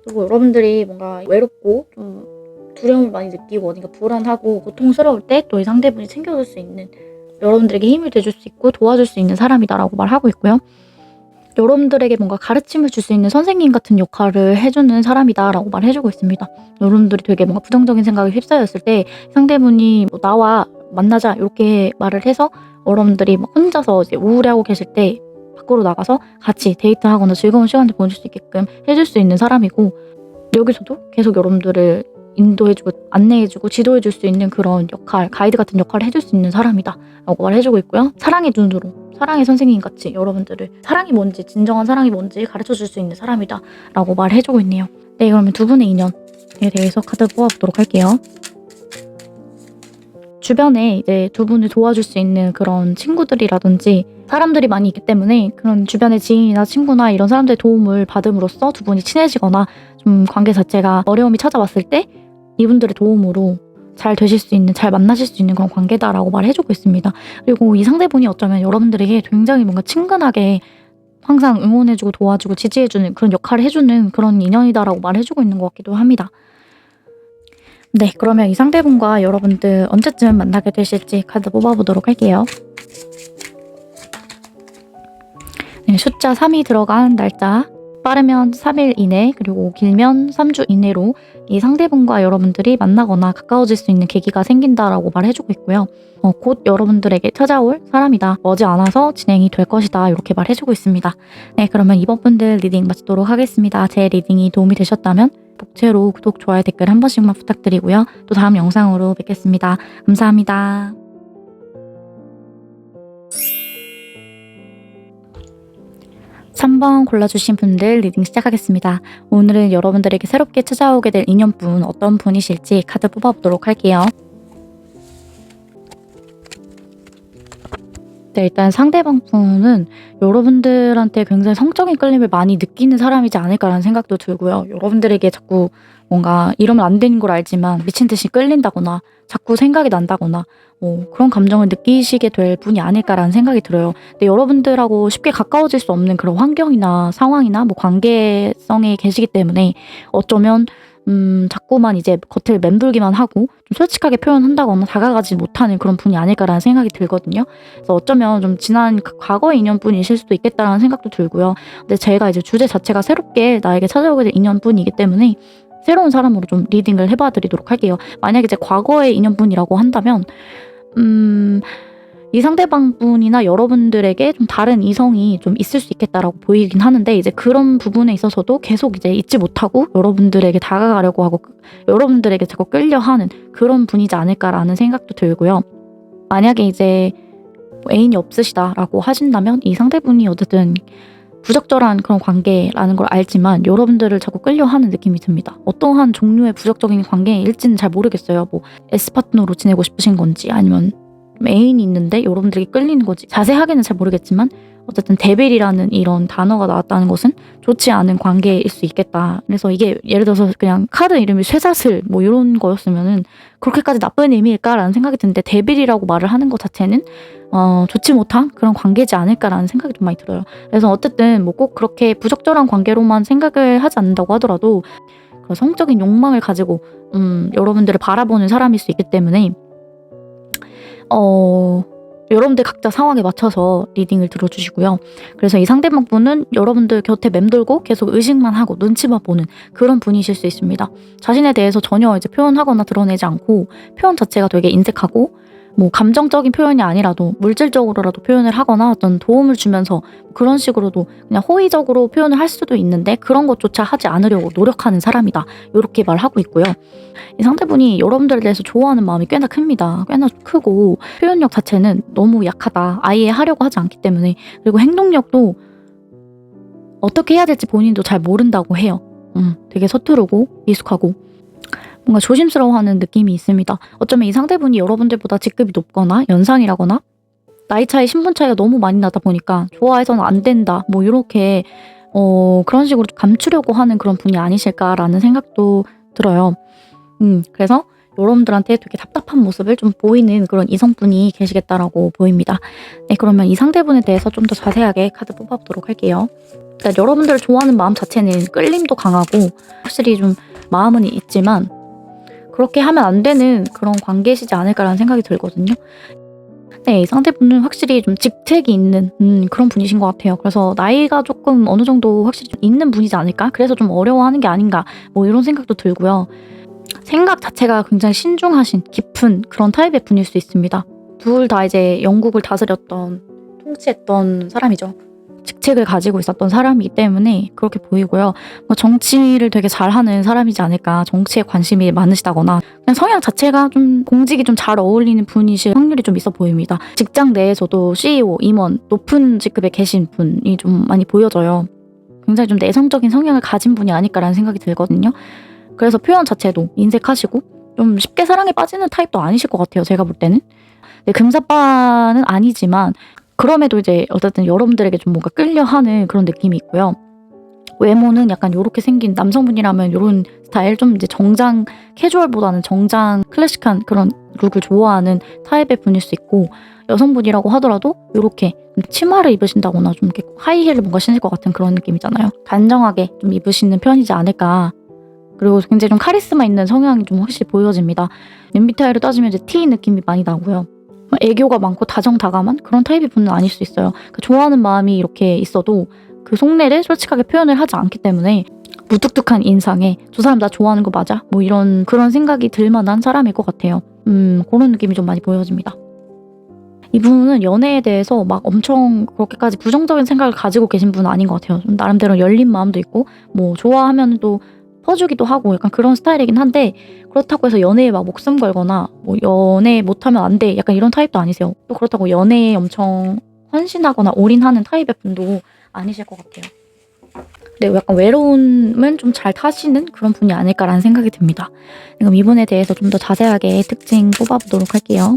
그리고 여러분들이 뭔가 외롭고 좀 두려움을 많이 느끼고 어딘가 불안하고 고통스러울 때 또 이 상대분이 챙겨줄 수 있는, 여러분들에게 힘을 돼줄 수 있고 도와줄 수 있는 사람이다라고 말하고 있고요. 여러분들에게 뭔가 가르침을 줄 수 있는 선생님 같은 역할을 해주는 사람이다라고 말해주고 있습니다. 여러분들이 되게 뭔가 부정적인 생각에 휩싸였을 때 상대분이 뭐 나와 만나자 이렇게 말을 해서 여러분들이 막 혼자서 이제 우울해하고 계실 때 밖으로 나가서 같이 데이트하거나 즐거운 시간을 보낼 수 있게끔 해줄 수 있는 사람이고, 여기서도 계속 여러분들을 인도해주고 안내해주고 지도해줄 수 있는 그런 역할, 가이드 같은 역할을 해줄 수 있는 사람이다 라고 말해주고 있고요. 사랑의 눈으로, 사랑의 선생님같이 여러분들을 사랑이 뭔지, 진정한 사랑이 뭔지 가르쳐줄 수 있는 사람이다 라고 말해주고 있네요. 네, 그러면 두 분의 인연에 대해서 카드 뽑아보도록 할게요. 주변에 이제 두 분을 도와줄 수 있는 그런 친구들이라든지 사람들이 많이 있기 때문에 그런 주변의 지인이나 친구나 이런 사람들의 도움을 받음으로써 두 분이 친해지거나 좀 관계 자체가 어려움이 찾아왔을 때 이분들의 도움으로 잘 되실 수 있는, 잘 만나실 수 있는 그런 관계다라고 말해주고 있습니다. 그리고 이 상대분이 어쩌면 여러분들에게 굉장히 뭔가 친근하게 항상 응원해주고 도와주고 지지해주는 그런 역할을 해주는 그런 인연이다라고 말해주고 있는 것 같기도 합니다. 네, 그러면 이 상대분과 여러분들 언제쯤 만나게 되실지 카드 뽑아보도록 할게요. 네, 숫자 3이 들어간 날짜, 빠르면 3일 이내, 그리고 길면 3주 이내로 이 상대분과 여러분들이 만나거나 가까워질 수 있는 계기가 생긴다라고 말해주고 있고요. 곧 여러분들에게 찾아올 사람이다. 머지않아서 진행이 될 것이다. 이렇게 말해주고 있습니다. 네, 그러면 이번 분들 리딩 마치도록 하겠습니다. 제 리딩이 도움이 되셨다면 복채로 구독, 좋아요, 댓글 한 번씩만 부탁드리고요. 또 다음 영상으로 뵙겠습니다. 감사합니다. 3번 골라주신 분들 리딩 시작하겠습니다. 오늘은 여러분들에게 새롭게 찾아오게 될 인연분 어떤 분이실지 카드 뽑아보도록 할게요. 네, 일단 상대방 분은 여러분들한테 굉장히 성적인 끌림을 많이 느끼는 사람이지 않을까라는 생각도 들고요. 여러분들에게 자꾸 뭔가 이러면 안 되는 걸 알지만 미친 듯이 끌린다거나 자꾸 생각이 난다거나 그런 감정을 느끼시게 될 분이 아닐까라는 생각이 들어요. 근데 여러분들하고 쉽게 가까워질 수 없는 그런 환경이나 상황이나 관계성에 계시기 때문에 어쩌면 자꾸만 이제 겉을 맴돌기만 하고 좀 솔직하게 표현한다거나 다가가지 못하는 그런 분이 아닐까라는 생각이 들거든요. 그래서 어쩌면 좀 지난 과거의 인연분이실 수도 있겠다라는 생각도 들고요. 근데 제가 이제 주제 자체가 새롭게 나에게 찾아오게 될 인연분이기 때문에 새로운 사람으로 좀 리딩을 해봐 드리도록 할게요. 만약에 이제 과거의 인연분이라고 한다면 이 상대방 분이나 여러분들에게 좀 다른 이성이 좀 있을 수 있겠다라고 보이긴 하는데 이제 그런 부분에 있어서도 계속 이제 잊지 못하고 여러분들에게 다가가려고 하고 여러분들에게 자꾸 끌려하는 그런 분이지 않을까라는 생각도 들고요. 만약에 이제 애인이 없으시다라고 하신다면 이 상대분이 어쨌든 부적절한 그런 관계라는 걸 알지만 여러분들을 자꾸 끌려하는 느낌이 듭니다. 어떠한 종류의 부적절인 관계일지는 잘 모르겠어요. 뭐 S파트너로 지내고 싶으신 건지 아니면 애인이 있는데 여러분들에게 끌리는 거지 자세하게는 잘 모르겠지만 어쨌든 데빌이라는 이런 단어가 나왔다는 것은 좋지 않은 관계일 수 있겠다. 그래서 이게 예를 들어서 그냥 카드 이름이 쇠사슬 뭐 이런 거였으면은 그렇게까지 나쁜 의미일까라는 생각이 드는데 데빌이라고 말을 하는 것 자체는 좋지 못한 그런 관계지 않을까라는 생각이 좀 많이 들어요. 그래서 어쨌든 뭐 꼭 그렇게 부적절한 관계로만 생각을 하지 않는다고 하더라도 그 성적인 욕망을 가지고 여러분들을 바라보는 사람일 수 있기 때문에 여러분들 각자 상황에 맞춰서 리딩을 들어주시고요. 그래서 이 상대방 분은 여러분들 곁에 맴돌고 계속 의식만 하고 눈치만 보는 그런 분이실 수 있습니다. 자신에 대해서 전혀 이제 표현하거나 드러내지 않고 표현 자체가 되게 인색하고 뭐 감정적인 표현이 아니라도 물질적으로라도 표현을 하거나 어떤 도움을 주면서 그런 식으로도 그냥 호의적으로 표현을 할 수도 있는데 그런 것조차 하지 않으려고 노력하는 사람이다. 이렇게 말하고 있고요. 이 상대분이 여러분들에 대해서 좋아하는 마음이 꽤나 큽니다. 꽤나 크고 표현력 자체는 너무 약하다. 아예 하려고 하지 않기 때문에 그리고 행동력도 어떻게 해야 될지 본인도 잘 모른다고 해요. 되게 서투르고 미숙하고 뭔가 조심스러워하는 느낌이 있습니다. 어쩌면 이 상대분이 여러분들보다 직급이 높거나 연상이라거나 나이 차이, 신분 차이가 너무 많이 나다 보니까 좋아해서는 안 된다. 뭐 이렇게 그런 식으로 감추려고 하는 그런 분이 아니실까라는 생각도 들어요. 그래서 여러분들한테 되게 답답한 모습을 좀 보이는 그런 이성분이 계시겠다라고 보입니다. 네, 그러면 이 상대분에 대해서 좀 더 자세하게 카드 뽑아보도록 할게요. 그러니까 여러분들을 좋아하는 마음 자체는 끌림도 강하고 확실히 좀 마음은 있지만 그렇게 하면 안 되는 그런 관계시지 않을까라는 생각이 들거든요. 네, 이 상대분은 확실히 좀 직책이 있는 그런 분이신 것 같아요. 그래서 나이가 조금 어느 정도 확실히 좀 있는 분이지 않을까? 그래서 좀 어려워하는 게 아닌가 뭐 이런 생각도 들고요. 생각 자체가 굉장히 신중하신 깊은 그런 타입의 분일 수 있습니다. 둘 다 이제 영국을 다스렸던 통치했던 사람이죠. 직책을 가지고 있었던 사람이기 때문에 그렇게 보이고요. 정치를 되게 잘하는 사람이지 않을까. 정치에 관심이 많으시다거나 그냥 성향 자체가 좀 공직이 좀 잘 어울리는 분이실 확률이 좀 있어 보입니다. 직장 내에서도 CEO, 임원, 높은 직급에 계신 분이 좀 많이 보여져요. 굉장히 좀 내성적인 성향을 가진 분이 아닐까라는 생각이 들거든요. 그래서 표현 자체도 인색하시고 좀 쉽게 사랑에 빠지는 타입도 아니실 것 같아요. 제가 볼 때는. 네, 금사빠는 아니지만 그럼에도 이제 어쨌든 여러분들에게 좀 뭔가 끌려하는 그런 느낌이 있고요. 외모는 약간 요렇게 생긴 남성분이라면 요런 스타일 좀 이제 정장 캐주얼보다는 정장 클래식한 그런 룩을 좋아하는 타입의 분일 수 있고 여성분이라고 하더라도 요렇게 치마를 입으신다거나 좀 이렇게 하이힐을 뭔가 신을 것 같은 그런 느낌이잖아요. 단정하게 좀 입으시는 편이지 않을까. 그리고 굉장히 좀 카리스마 있는 성향이 좀 확실히 보여집니다. MBTI로 따지면 이제 T 느낌이 많이 나고요. 애교가 많고 다정다감한 그런 타입의 분은 아닐 수 있어요. 좋아하는 마음이 이렇게 있어도 그 속내를 솔직하게 표현을 하지 않기 때문에 무뚝뚝한 인상에 저 사람 나 좋아하는 거 맞아? 뭐 이런 그런 생각이 들 만한 사람일 것 같아요. 그런 느낌이 좀 많이 보여집니다. 이분은 연애에 대해서 막 엄청 그렇게까지 부정적인 생각을 가지고 계신 분은 아닌 것 같아요. 좀 나름대로 열린 마음도 있고 뭐 좋아하면 또 퍼주기도 하고 약간 그런 스타일이긴 한데 그렇다고 해서 연애에 막 목숨 걸거나 뭐 연애 못하면 안 돼 약간 이런 타입도 아니세요. 또 그렇다고 연애에 엄청 헌신하거나 올인하는 타입의 분도 아니실 것 같아요. 네, 약간 외로움은 좀 잘 타시는 그런 분이 아닐까라는 생각이 듭니다. 그럼 이분에 대해서 좀 더 자세하게 특징 뽑아보도록 할게요.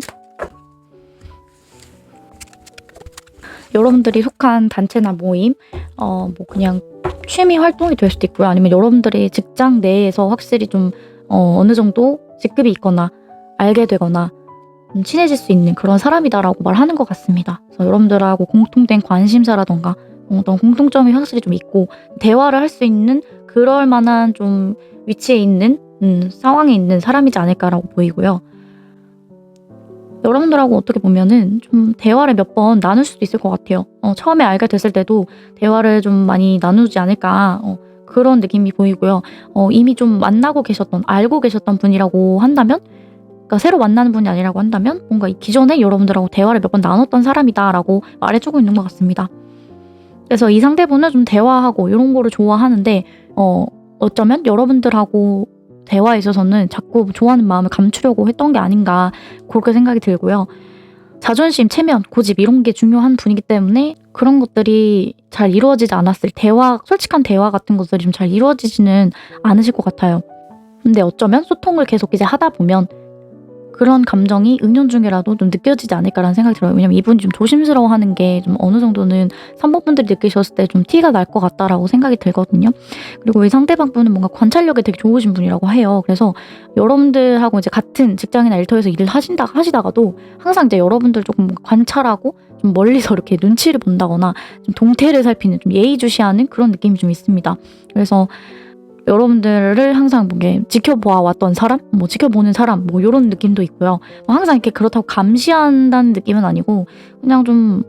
여러분들이 속한 단체나 모임, 뭐 그냥 취미 활동이 될 수도 있고요. 아니면 여러분들이 직장 내에서 확실히 좀 어느 정도 직급이 있거나 알게 되거나 친해질 수 있는 그런 사람이다라고 말하는 것 같습니다. 그래서 여러분들하고 공통된 관심사라던가 어떤 공통점이 확실히 좀 있고 대화를 할 수 있는 그럴 만한 좀 위치에 있는 상황에 있는 사람이지 않을까라고 보이고요. 여러분들하고 어떻게 보면은 좀 대화를 몇 번 나눌 수도 있을 것 같아요. 처음에 알게 됐을 때도 대화를 좀 많이 나누지 않을까 그런 느낌이 보이고요. 이미 좀 만나고 계셨던 알고 계셨던 분이라고 한다면 그러니까 새로 만나는 분이 아니라고 한다면 뭔가 기존에 여러분들하고 대화를 몇 번 나눴던 사람이다라고 말해주고 있는 것 같습니다. 그래서 이 상대분은 좀 대화하고 이런 거를 좋아하는데 어쩌면 여러분들하고 대화에 있어서는 자꾸 좋아하는 마음을 감추려고 했던 게 아닌가 그렇게 생각이 들고요. 자존심, 체면, 고집 이런 게 중요한 분이기 때문에 그런 것들이 잘 이루어지지 않았을 대화, 솔직한 대화 같은 것들이 좀 잘 이루어지지는 않으실 것 같아요. 근데 어쩌면 소통을 계속 이제 하다 보면 그런 감정이 은연중에라도 좀 느껴지지 않을까라는 생각이 들어요. 왜냐면 이분이 좀 조심스러워하는 게 좀 어느 정도는 선보분들이 느끼셨을 때 좀 티가 날 것 같다라고 생각이 들거든요. 그리고 이 상대방 분은 뭔가 관찰력이 되게 좋으신 분이라고 해요. 그래서 여러분들하고 이제 같은 직장이나 일터에서 일을 하시다가도 항상 이제 여러분들 조금 관찰하고 좀 멀리서 이렇게 눈치를 본다거나 좀 동태를 살피는 좀 예의주시하는 그런 느낌이 좀 있습니다. 그래서 여러분들을 항상 뭔가 지켜보아왔던 사람, 뭐 지켜보는 사람, 뭐 이런 느낌도 있고요. 항상 이렇게 그렇다고 감시한다는 느낌은 아니고 그냥 좀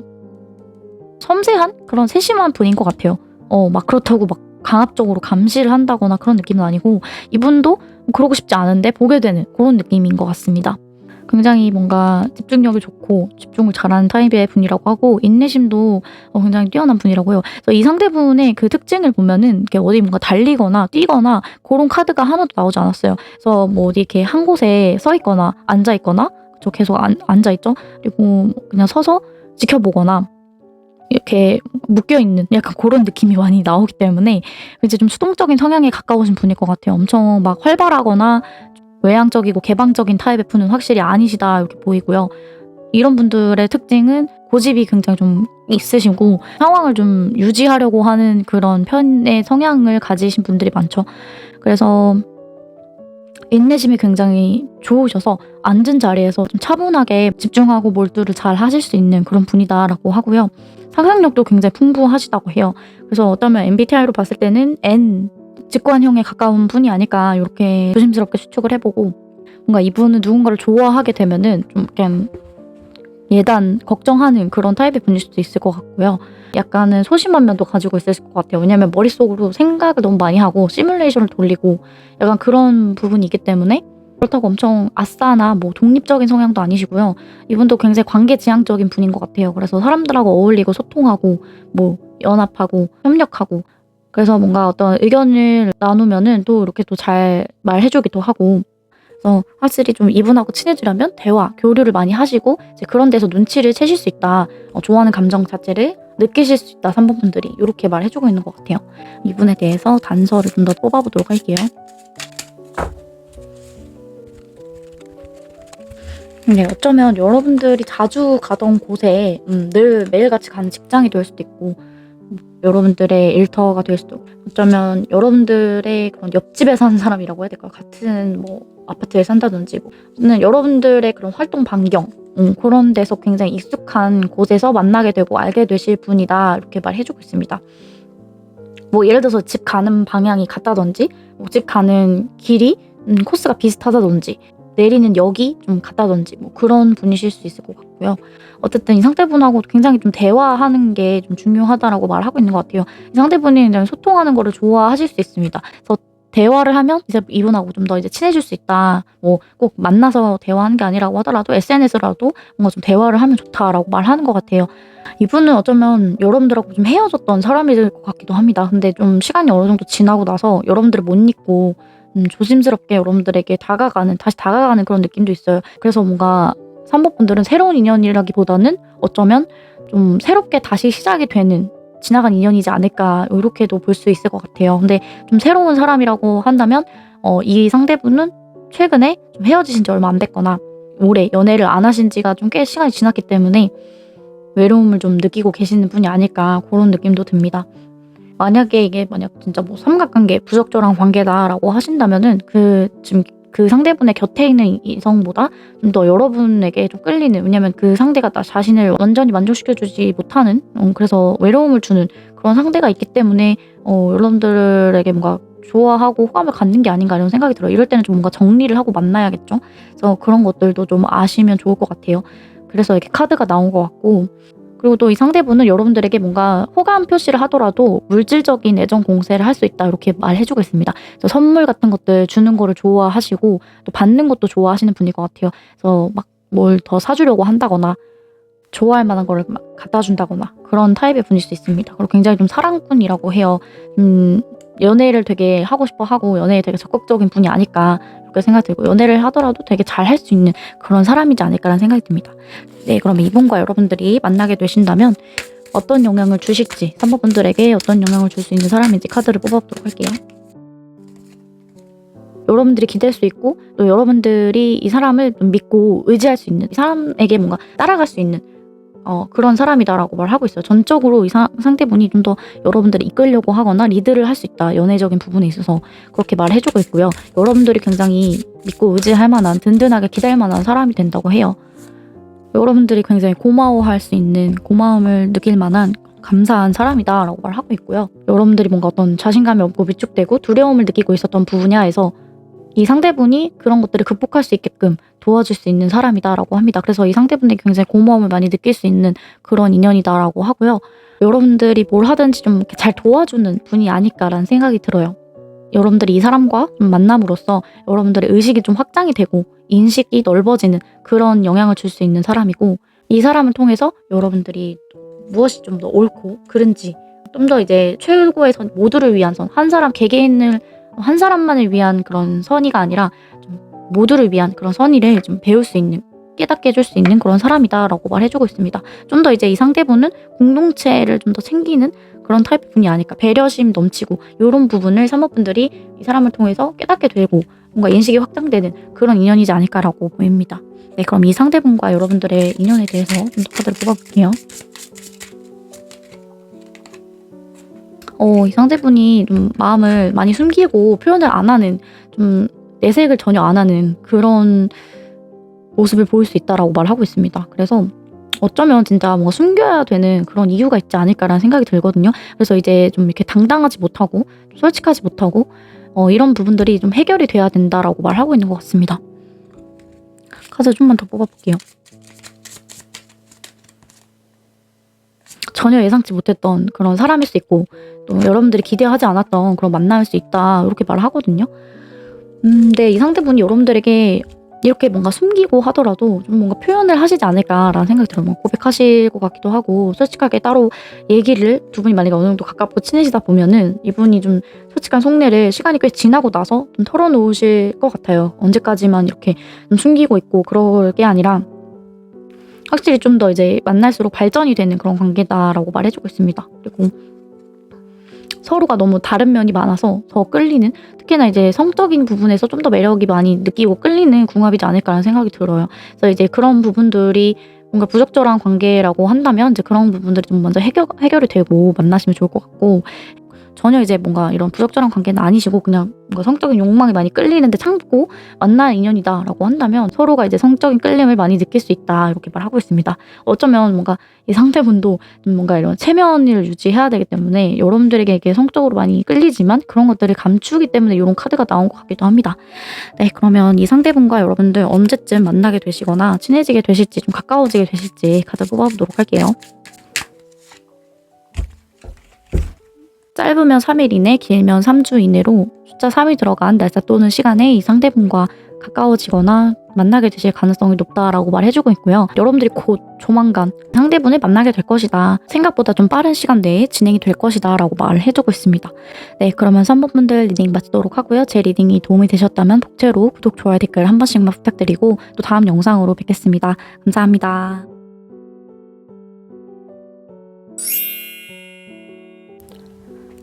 섬세한 그런 세심한 분인 것 같아요. 막 그렇다고 막 강압적으로 감시를 한다거나 그런 느낌은 아니고 이분도 그러고 싶지 않은데 보게 되는 그런 느낌인 것 같습니다. 굉장히 뭔가 집중력이 좋고 집중을 잘하는 타입의 분이라고 하고 인내심도 굉장히 뛰어난 분이라고요. 그래서 이 상대분의 그 특징을 보면은 이렇게 어디 뭔가 달리거나 뛰거나 그런 카드가 하나도 나오지 않았어요. 그래서 뭐 어디 이렇게 한 곳에 서 있거나 앉아 있거나 저 계속 앉아 있죠. 그리고 그냥 서서 지켜보거나 이렇게 묶여 있는 약간 그런 느낌이 많이 나오기 때문에 이제 좀 수동적인 성향에 가까우신 분일 것 같아요. 엄청 막 활발하거나 외향적이고 개방적인 타입의 분은 확실히 아니시다 이렇게 보이고요. 이런 분들의 특징은 고집이 굉장히 좀 있으시고 상황을 좀 유지하려고 하는 그런 편의 성향을 가지신 분들이 많죠. 그래서 인내심이 굉장히 좋으셔서 앉은 자리에서 좀 차분하게 집중하고 몰두를 잘 하실 수 있는 그런 분이다라고 하고요. 상상력도 굉장히 풍부하시다고 해요. 그래서 어쩌면 MBTI로 봤을 때는 N 직관형에 가까운 분이 아닐까 이렇게 조심스럽게 추측을 해보고 뭔가 이분은 누군가를 좋아하게 되면은 좀 그냥 예단 걱정하는 그런 타입의 분일 수도 있을 것 같고요. 약간은 소심한 면도 가지고 있을 것 같아요. 왜냐면 머릿속으로 생각을 너무 많이 하고 시뮬레이션을 돌리고 약간 그런 부분이 있기 때문에 그렇다고 엄청 아싸나 뭐 독립적인 성향도 아니시고요. 이분도 굉장히 관계지향적인 분인 것 같아요. 그래서 사람들하고 어울리고 소통하고 뭐 연합하고 협력하고 그래서 뭔가 어떤 의견을 나누면은 또 이렇게 또 잘 말해주기도 하고 그래서 확실히 좀 이분하고 친해지려면 대화, 교류를 많이 하시고 이제 그런 데서 눈치를 채실 수 있다. 좋아하는 감정 자체를 느끼실 수 있다. 3번 분들이 이렇게 말해주고 있는 것 같아요. 이분에 대해서 단서를 좀 더 뽑아보도록 할게요. 네, 어쩌면 여러분들이 자주 가던 곳에 늘 매일같이 가는 직장이 될 수도 있고 여러분들의 일터가 될 수도 있고 어쩌면 여러분들의 그런 옆집에 사는 사람이라고 해야 될까요? 같은 뭐 아파트에 산다든지 저는 여러분들의 그런 활동 반경 그런 데서 굉장히 익숙한 곳에서 만나게 되고 알게 되실 분이다 이렇게 말해주고 있습니다. 뭐 예를 들어서 집 가는 방향이 같다든지 뭐 집 가는 길이 코스가 비슷하다든지 내리는 역이 좀 같다든지 뭐 그런 분이실 수 있을 것 같고요. 어쨌든 이 상대분하고 굉장히 좀 대화하는 게 좀 중요하다라고 말하고 있는 것 같아요. 이 상대분이 그냥 소통하는 거를 좋아하실 수 있습니다. 그래서 대화를 하면 이제 이분하고 좀 더 이제 친해질 수 있다. 뭐 꼭 만나서 대화하는 게 아니라고 하더라도 SNS라도 뭔가 좀 대화를 하면 좋다라고 말하는 것 같아요. 이분은 어쩌면 여러분들하고 좀 헤어졌던 사람일 것 같기도 합니다. 근데 좀 시간이 어느 정도 지나고 나서 여러분들을 못 잊고 조심스럽게 여러분들에게 다시 다가가는 그런 느낌도 있어요. 그래서 뭔가 3번 분들은 새로운 인연이라기보다는 어쩌면 좀 새롭게 다시 시작이 되는 지나간 인연이지 않을까 이렇게도 볼 수 있을 것 같아요. 근데 좀 새로운 사람이라고 한다면 이 상대분은 최근에 좀 헤어지신 지 얼마 안 됐거나 오래 연애를 안 하신 지가 좀 꽤 시간이 지났기 때문에 외로움을 좀 느끼고 계시는 분이 아닐까 그런 느낌도 듭니다. 만약에 이게 진짜 뭐 삼각관계, 부적절한 관계다라고 하신다면은 지금 그 상대분의 곁에 있는 이성보다 좀 더 여러분에게 좀 끌리는, 왜냐면 그 상대가 나 자신을 완전히 만족시켜 주지 못하는 그래서 외로움을 주는 그런 상대가 있기 때문에 여러분들에게 뭔가 좋아하고 호감을 갖는 게 아닌가 이런 생각이 들어요. 이럴 때는 좀 뭔가 정리를 하고 만나야겠죠. 그래서 그런 것들도 좀 아시면 좋을 것 같아요. 그래서 이렇게 카드가 나온 것 같고, 그리고 또 이 상대분은 여러분들에게 뭔가 호감 표시를 하더라도 물질적인 애정 공세를 할 수 있다 이렇게 말해주고 있습니다. 그래서 선물 같은 것들 주는 거를 좋아하시고 또 받는 것도 좋아하시는 분일 것 같아요. 그래서 막 뭘 더 사주려고 한다거나 좋아할 만한 거를 막 갖다 준다거나 그런 타입의 분일 수 있습니다. 그리고 굉장히 좀 사랑꾼이라고 해요. 연애를 되게 하고 싶어 하고 연애에 되게 적극적인 분이 아닐까 이렇게 생각이 들고, 연애를 하더라도 되게 잘 할 수 있는 그런 사람이지 않을까라는 생각이 듭니다. 네, 그럼 이분과 여러분들이 만나게 되신다면 어떤 영향을 주실지, 3번 분들에게 어떤 영향을 줄 수 있는 사람인지 카드를 뽑아보도록 할게요. 여러분들이 기댈 수 있고 또 여러분들이 이 사람을 좀 믿고 의지할 수 있는, 이 사람에게 뭔가 따라갈 수 있는 그런 사람이다라고 말하고 있어요. 전적으로 이 상대분이 좀 더 여러분들을 이끌려고 하거나 리드를 할 수 있다. 연애적인 부분에 있어서 그렇게 말해주고 있고요. 여러분들이 굉장히 믿고 의지할 만한, 든든하게 기댈 만한 사람이 된다고 해요. 여러분들이 굉장히 고마워할 수 있는, 고마움을 느낄 만한 감사한 사람이다 라고 말하고 있고요. 여러분들이 뭔가 어떤 자신감이 없고 위축되고 두려움을 느끼고 있었던 분야에서 이 상대분이 그런 것들을 극복할 수 있게끔 도와줄 수 있는 사람이다라고 합니다. 그래서 이 상대분에게 굉장히 고마움을 많이 느낄 수 있는 그런 인연이다라고 하고요. 여러분들이 뭘 하든지 좀 이렇게 잘 도와주는 분이 아닐까라는 생각이 들어요. 여러분들이 이 사람과 좀 만남으로써 여러분들의 의식이 좀 확장이 되고 인식이 넓어지는 그런 영향을 줄 수 있는 사람이고, 이 사람을 통해서 여러분들이 무엇이 좀 더 옳고 그른지 좀 더 이제 최고의 선, 모두를 위한 선, 한 사람 개개인을 한 사람만을 위한 그런 선의가 아니라 좀 모두를 위한 그런 선의를 좀 배울 수 있는, 깨닫게 해줄 수 있는 그런 사람이다라고 말해주고 있습니다. 좀 더 이제 이 상대분은 공동체를 좀 더 챙기는 그런 타입의 분이 아닐까, 배려심 넘치고 이런 부분을 3번 분들이 이 사람을 통해서 깨닫게 되고 뭔가 인식이 확장되는 그런 인연이지 않을까라고 보입니다. 네, 그럼 이 상대분과 여러분들의 인연에 대해서 좀 더 카드를 뽑아볼게요. 이 상대분이 좀 마음을 많이 숨기고 표현을 안 하는, 좀 내색을 전혀 안 하는 그런 모습을 보일 수 있다라고 말하고 있습니다. 그래서 어쩌면 진짜 뭔가 숨겨야 되는 그런 이유가 있지 않을까라는 생각이 들거든요. 그래서 이제 좀 이렇게 당당하지 못하고 솔직하지 못하고 이런 부분들이 좀 해결이 돼야 된다라고 말하고 있는 것 같습니다. 카드 좀만 더 뽑아볼게요. 전혀 예상치 못했던 그런 사람일 수 있고 또 여러분들이 기대하지 않았던 그런 만남일 수 있다 이렇게 말을 하거든요. 근데 이 상대분이 여러분들에게 이렇게 뭔가 숨기고 하더라도 좀 뭔가 표현을 하시지 않을까라는 생각이 들어요. 뭐 고백하실 것 같기도 하고, 솔직하게 따로 얘기를, 두 분이 만약에 어느 정도 가깝고 친해지다 보면은 이분이 좀 솔직한 속내를 시간이 꽤 지나고 나서 좀 털어놓으실 것 같아요. 언제까지만 이렇게 좀 숨기고 있고 그럴 게 아니라 확실히 좀 더 이제 만날수록 발전이 되는 그런 관계다라고 말해주고 있습니다. 그리고 서로가 너무 다른 면이 많아서 더 끌리는, 특히나 이제 성적인 부분에서 좀 더 매력이 많이 느끼고 끌리는 궁합이지 않을까라는 생각이 들어요. 그래서 이제 그런 부분들이 뭔가 부적절한 관계라고 한다면 이제 그런 부분들이 좀 먼저 해결이 되고 만나시면 좋을 것 같고, 전혀 이제 뭔가 이런 부적절한 관계는 아니시고 그냥 뭔가 성적인 욕망이 많이 끌리는데 참고 만날 인연이다라고 한다면 서로가 이제 성적인 끌림을 많이 느낄 수 있다 이렇게 말하고 있습니다. 어쩌면 뭔가 이 상대분도 좀 뭔가 이런 체면을 유지해야 되기 때문에 여러분들에게 이게 성적으로 많이 끌리지만 그런 것들을 감추기 때문에 이런 카드가 나온 것 같기도 합니다. 네, 그러면 이 상대분과 여러분들 언제쯤 만나게 되시거나 친해지게 되실지 좀 가까워지게 되실지 카드 뽑아보도록 할게요. 짧으면 3일 이내, 길면 3주 이내로 숫자 3이 들어간 날짜 또는 시간에 이 상대분과 가까워지거나 만나게 되실 가능성이 높다라고 말해주고 있고요. 여러분들이 곧 조만간 상대분을 만나게 될 것이다. 생각보다 좀 빠른 시간 내에 진행이 될 것이다 라고 말을 해주고 있습니다. 네, 그러면 3번 분들 리딩 마치도록 하고요. 제 리딩이 도움이 되셨다면 복채로 구독, 좋아요, 댓글 한 번씩만 부탁드리고 또 다음 영상으로 뵙겠습니다. 감사합니다.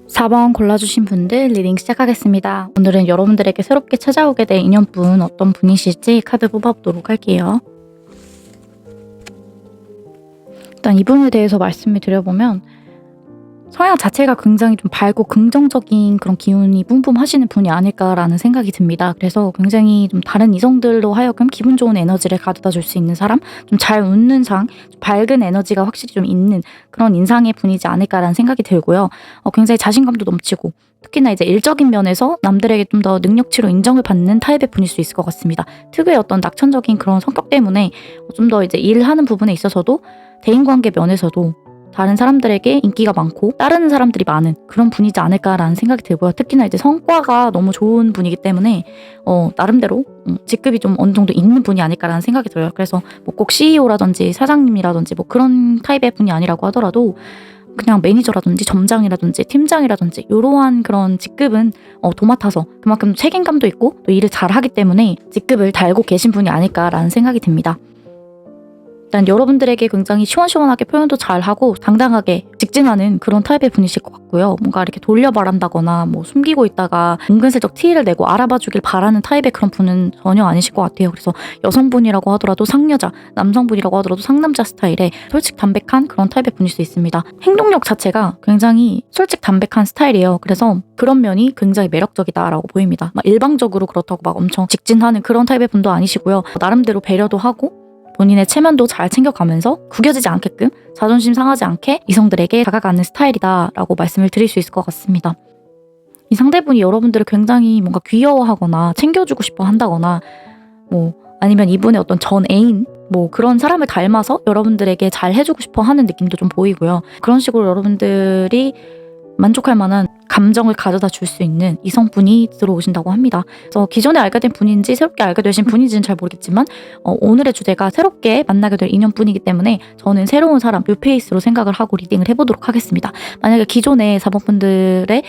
4번 골라주신 분들 리딩 시작하겠습니다. 오늘은 여러분들에게 새롭게 찾아오게 될 인연분 어떤 분이실지 카드 뽑아보도록 할게요. 일단 이분에 대해서 말씀을 드려보면 성향 자체가 굉장히 좀 밝고 긍정적인 그런 기운이 뿜뿜하시는 분이 아닐까라는 생각이 듭니다. 그래서 굉장히 좀 다른 이성들로 하여금 기분 좋은 에너지를 가져다 줄 수 있는 사람, 좀 잘 웃는 상, 좀 밝은 에너지가 확실히 좀 있는 그런 인상의 분이지 않을까라는 생각이 들고요. 굉장히 자신감도 넘치고 특히나 이제 일적인 면에서 남들에게 좀 더 능력치로 인정을 받는 타입의 분일 수 있을 것 같습니다. 특유의 어떤 낙천적인 그런 성격 때문에 좀 더 이제 일하는 부분에 있어서도 대인관계 면에서도 다른 사람들에게 인기가 많고 따르는 사람들이 많은 그런 분이지 않을까라는 생각이 들고요. 특히나 이제 성과가 너무 좋은 분이기 때문에 나름대로 직급이 좀 어느 정도 있는 분이 아닐까라는 생각이 들어요. 그래서 뭐 꼭 CEO라든지 사장님이라든지 뭐 그런 타입의 분이 아니라고 하더라도 그냥 매니저라든지 점장이라든지 팀장이라든지 이러한 그런 직급은 도맡아서 그만큼 책임감도 있고 또 일을 잘하기 때문에 직급을 달고 계신 분이 아닐까라는 생각이 듭니다. 일단 여러분들에게 굉장히 시원시원하게 표현도 잘하고 당당하게 직진하는 그런 타입의 분이실 것 같고요. 뭔가 이렇게 돌려 말한다거나 뭐 숨기고 있다가 은근슬쩍 티를 내고 알아봐 주길 바라는 타입의 그런 분은 전혀 아니실 것 같아요. 그래서 여성분이라고 하더라도 상여자, 남성분이라고 하더라도 상남자 스타일의 솔직 담백한 그런 타입의 분일 수 있습니다. 행동력 자체가 굉장히 솔직 담백한 스타일이에요. 그래서 그런 면이 굉장히 매력적이다라고 보입니다. 막 일방적으로 그렇다고 막 엄청 직진하는 그런 타입의 분도 아니시고요. 나름대로 배려도 하고 본인의 체면도 잘 챙겨가면서 구겨지지 않게끔 자존심 상하지 않게 이성들에게 다가가는 스타일이다라고 말씀을 드릴 수 있을 것 같습니다. 이 상대분이 여러분들을 굉장히 뭔가 귀여워하거나 챙겨주고 싶어 한다거나 뭐 아니면 이분의 어떤 전 애인 뭐 그런 사람을 닮아서 여러분들에게 잘 해주고 싶어 하는 느낌도 좀 보이고요. 그런 식으로 여러분들이 만족할 만한 감정을 가져다 줄 수 있는 이성분이 들어오신다고 합니다. 그래서 기존에 알게 된 분인지 새롭게 알게 되신 분인지는 잘 모르겠지만 오늘의 주제가 새롭게 만나게 될 인연분이기 때문에 저는 새로운 사람 뉴페이스로 생각을 하고 리딩을 해보도록 하겠습니다. 만약에 기존의 4번 분들의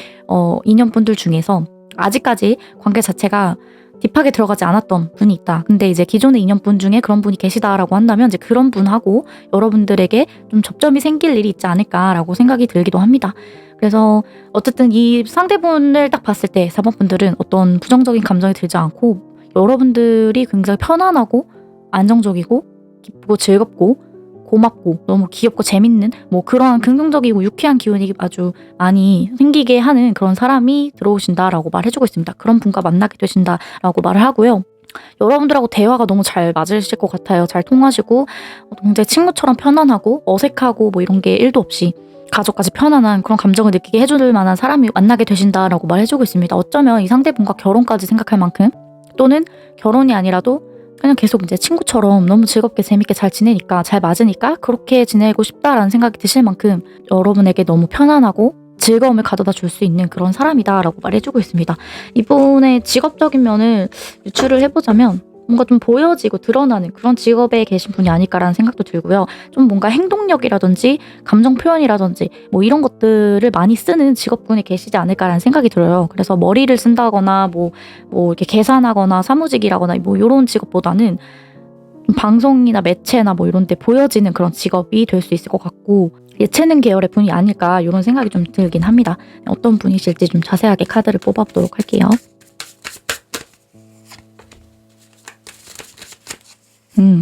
인연분들 중에서 아직까지 관계 자체가 딥하게 들어가지 않았던 분이 있다. 근데 이제 기존의 인연분 중에 그런 분이 계시다라고 한다면 이제 그런 분하고 여러분들에게 좀 접점이 생길 일이 있지 않을까라고 생각이 들기도 합니다. 그래서 어쨌든 이 상대분을 딱 봤을 때 4번 분들은 어떤 부정적인 감정이 들지 않고 여러분들이 굉장히 편안하고 안정적이고 기쁘고 즐겁고 고맙고 너무 귀엽고 재밌는 뭐 그런 긍정적이고 유쾌한 기운이 아주 많이 생기게 하는 그런 사람이 들어오신다라고 말해주고 있습니다. 그런 분과 만나게 되신다라고 말을 하고요. 여러분들하고 대화가 너무 잘 맞으실 것 같아요. 잘 통하시고 굉장히 친구처럼 편안하고 어색하고 뭐 이런 게 1도 없이 가족까지 편안한 그런 감정을 느끼게 해줄 만한 사람이 만나게 되신다라고 말해주고 있습니다. 어쩌면 이 상대분과 결혼까지 생각할 만큼 또는 결혼이 아니라도 그냥 계속 이제 친구처럼 너무 즐겁게 재밌게 잘 지내니까 잘 맞으니까 그렇게 지내고 싶다라는 생각이 드실 만큼 여러분에게 너무 편안하고 즐거움을 가져다 줄 수 있는 그런 사람이다라고 말해주고 있습니다. 이분의 직업적인 면을 유추를 해보자면 뭔가 좀 보여지고 드러나는 그런 직업에 계신 분이 아닐까라는 생각도 들고요. 좀 뭔가 행동력이라든지 감정 표현이라든지 뭐 이런 것들을 많이 쓰는 직업군에 계시지 않을까라는 생각이 들어요. 그래서 머리를 쓴다거나 뭐 이렇게 계산하거나 사무직이라거나 뭐 이런 직업보다는 방송이나 매체나 뭐 이런 데 보여지는 그런 직업이 될 수 있을 것 같고 예체능 계열의 분이 아닐까 이런 생각이 좀 들긴 합니다. 어떤 분이실지 좀 자세하게 카드를 뽑아보도록 할게요.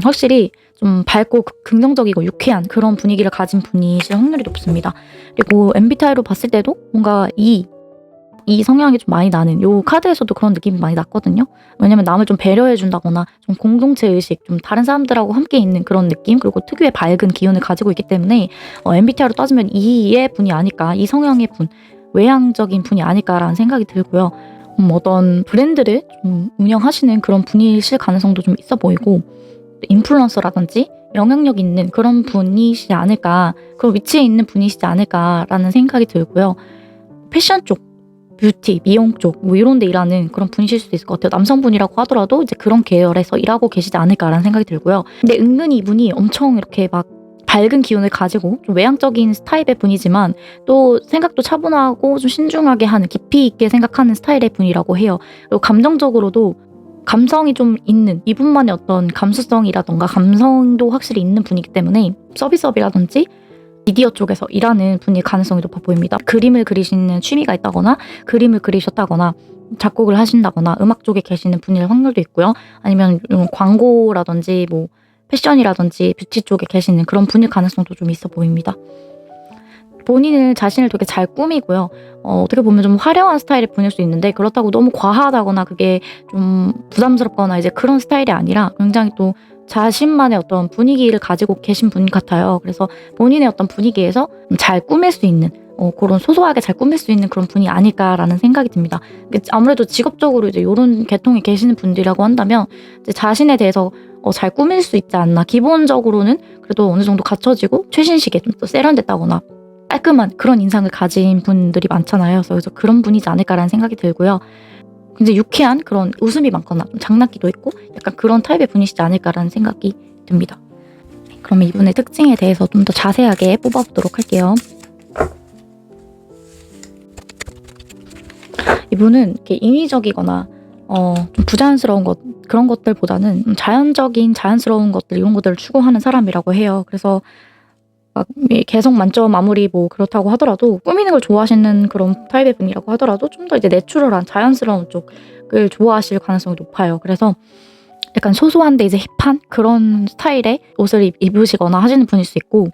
확실히 좀 밝고 긍정적이고 유쾌한 그런 분위기를 가진 분이실 확률이 높습니다. 그리고 MBTI로 봤을 때도 뭔가 이 성향이 좀 많이 나는, 요 카드에서도 그런 느낌이 많이 났거든요. 왜냐면 남을 좀 배려해 준다거나 좀 공동체 의식, 좀 다른 사람들하고 함께 있는 그런 느낌, 그리고 특유의 밝은 기운을 가지고 있기 때문에 MBTI로 따지면 E의 분이 아닐까, 이 성향의 분, 외향적인 분이 아닐까라는 생각이 들고요. 어떤 브랜드를 좀 운영하시는 그런 분이실 가능성도 좀 있어 보이고, 인플루언서라든지 영향력 있는 그런 분이시지 않을까, 그런 위치에 있는 분이시지 않을까라는 생각이 들고요. 패션 쪽, 뷰티, 미용 쪽 뭐 이런 데 일하는 그런 분이실 수도 있을 것 같아요. 남성분이라고 하더라도 이제 그런 계열에서 일하고 계시지 않을까라는 생각이 들고요. 근데 은근히 이분이 엄청 이렇게 막 밝은 기운을 가지고 좀 외향적인 스타일의 분이지만 또 생각도 차분하고 좀 신중하게 하는, 깊이 있게 생각하는 스타일의 분이라고 해요. 그리고 감정적으로도 감성이 좀 있는, 이분만의 어떤 감수성이라던가 감성도 확실히 있는 분이기 때문에 서비스업이라든지 미디어 쪽에서 일하는 분일 가능성이 높아 보입니다. 그림을 그리시는 취미가 있다거나 그림을 그리셨다거나 작곡을 하신다거나 음악 쪽에 계시는 분일 확률도 있고요. 아니면 광고라든지 뭐 패션이라든지 뷰티 쪽에 계시는 그런 분일 가능성도 좀 있어 보입니다. 본인을 자신을 되게 잘 꾸미고요. 어떻게 보면 좀 화려한 스타일의 분일 수 있는데, 그렇다고 너무 과하다거나 그게 좀 부담스럽거나 이제 그런 스타일이 아니라 굉장히 또 자신만의 어떤 분위기를 가지고 계신 분 같아요. 그래서 본인의 어떤 분위기에서 잘 꾸밀 수 있는, 그런 소소하게 잘 꾸밀 수 있는 그런 분이 아닐까라는 생각이 듭니다. 아무래도 직업적으로 이제 이런 계통이 계시는 분들이라고 한다면 이제 자신에 대해서 잘 꾸밀 수 있지 않나. 기본적으로는 그래도 어느 정도 갖춰지고 최신식에 좀 더 세련됐다거나 깔끔한 그런 인상을 가진 분들이 많잖아요. 그래서 그런 분이지 않을까라는 생각이 들고요. 굉장히 유쾌한 그런 웃음이 많거나 장난기도 있고 약간 그런 타입의 분이시지 않을까라는 생각이 듭니다. 그러면 이분의 특징에 대해서 좀 더 자세하게 뽑아보도록 할게요. 이분은 이렇게 인위적이거나 좀 부자연스러운 것, 그런 것들보다는 자연적인 자연스러운 것들, 이런 것들을 추구하는 사람이라고 해요. 그래서 막 개성 만점 아무리 뭐 그렇다고 하더라도, 꾸미는 걸 좋아하시는 그런 타입의 분이라고 하더라도 좀 더 이제 내추럴한 자연스러운 쪽을 좋아하실 가능성이 높아요. 그래서 약간 소소한데 이제 힙한 그런 스타일의 옷을 입으시거나 하시는 분일 수 있고,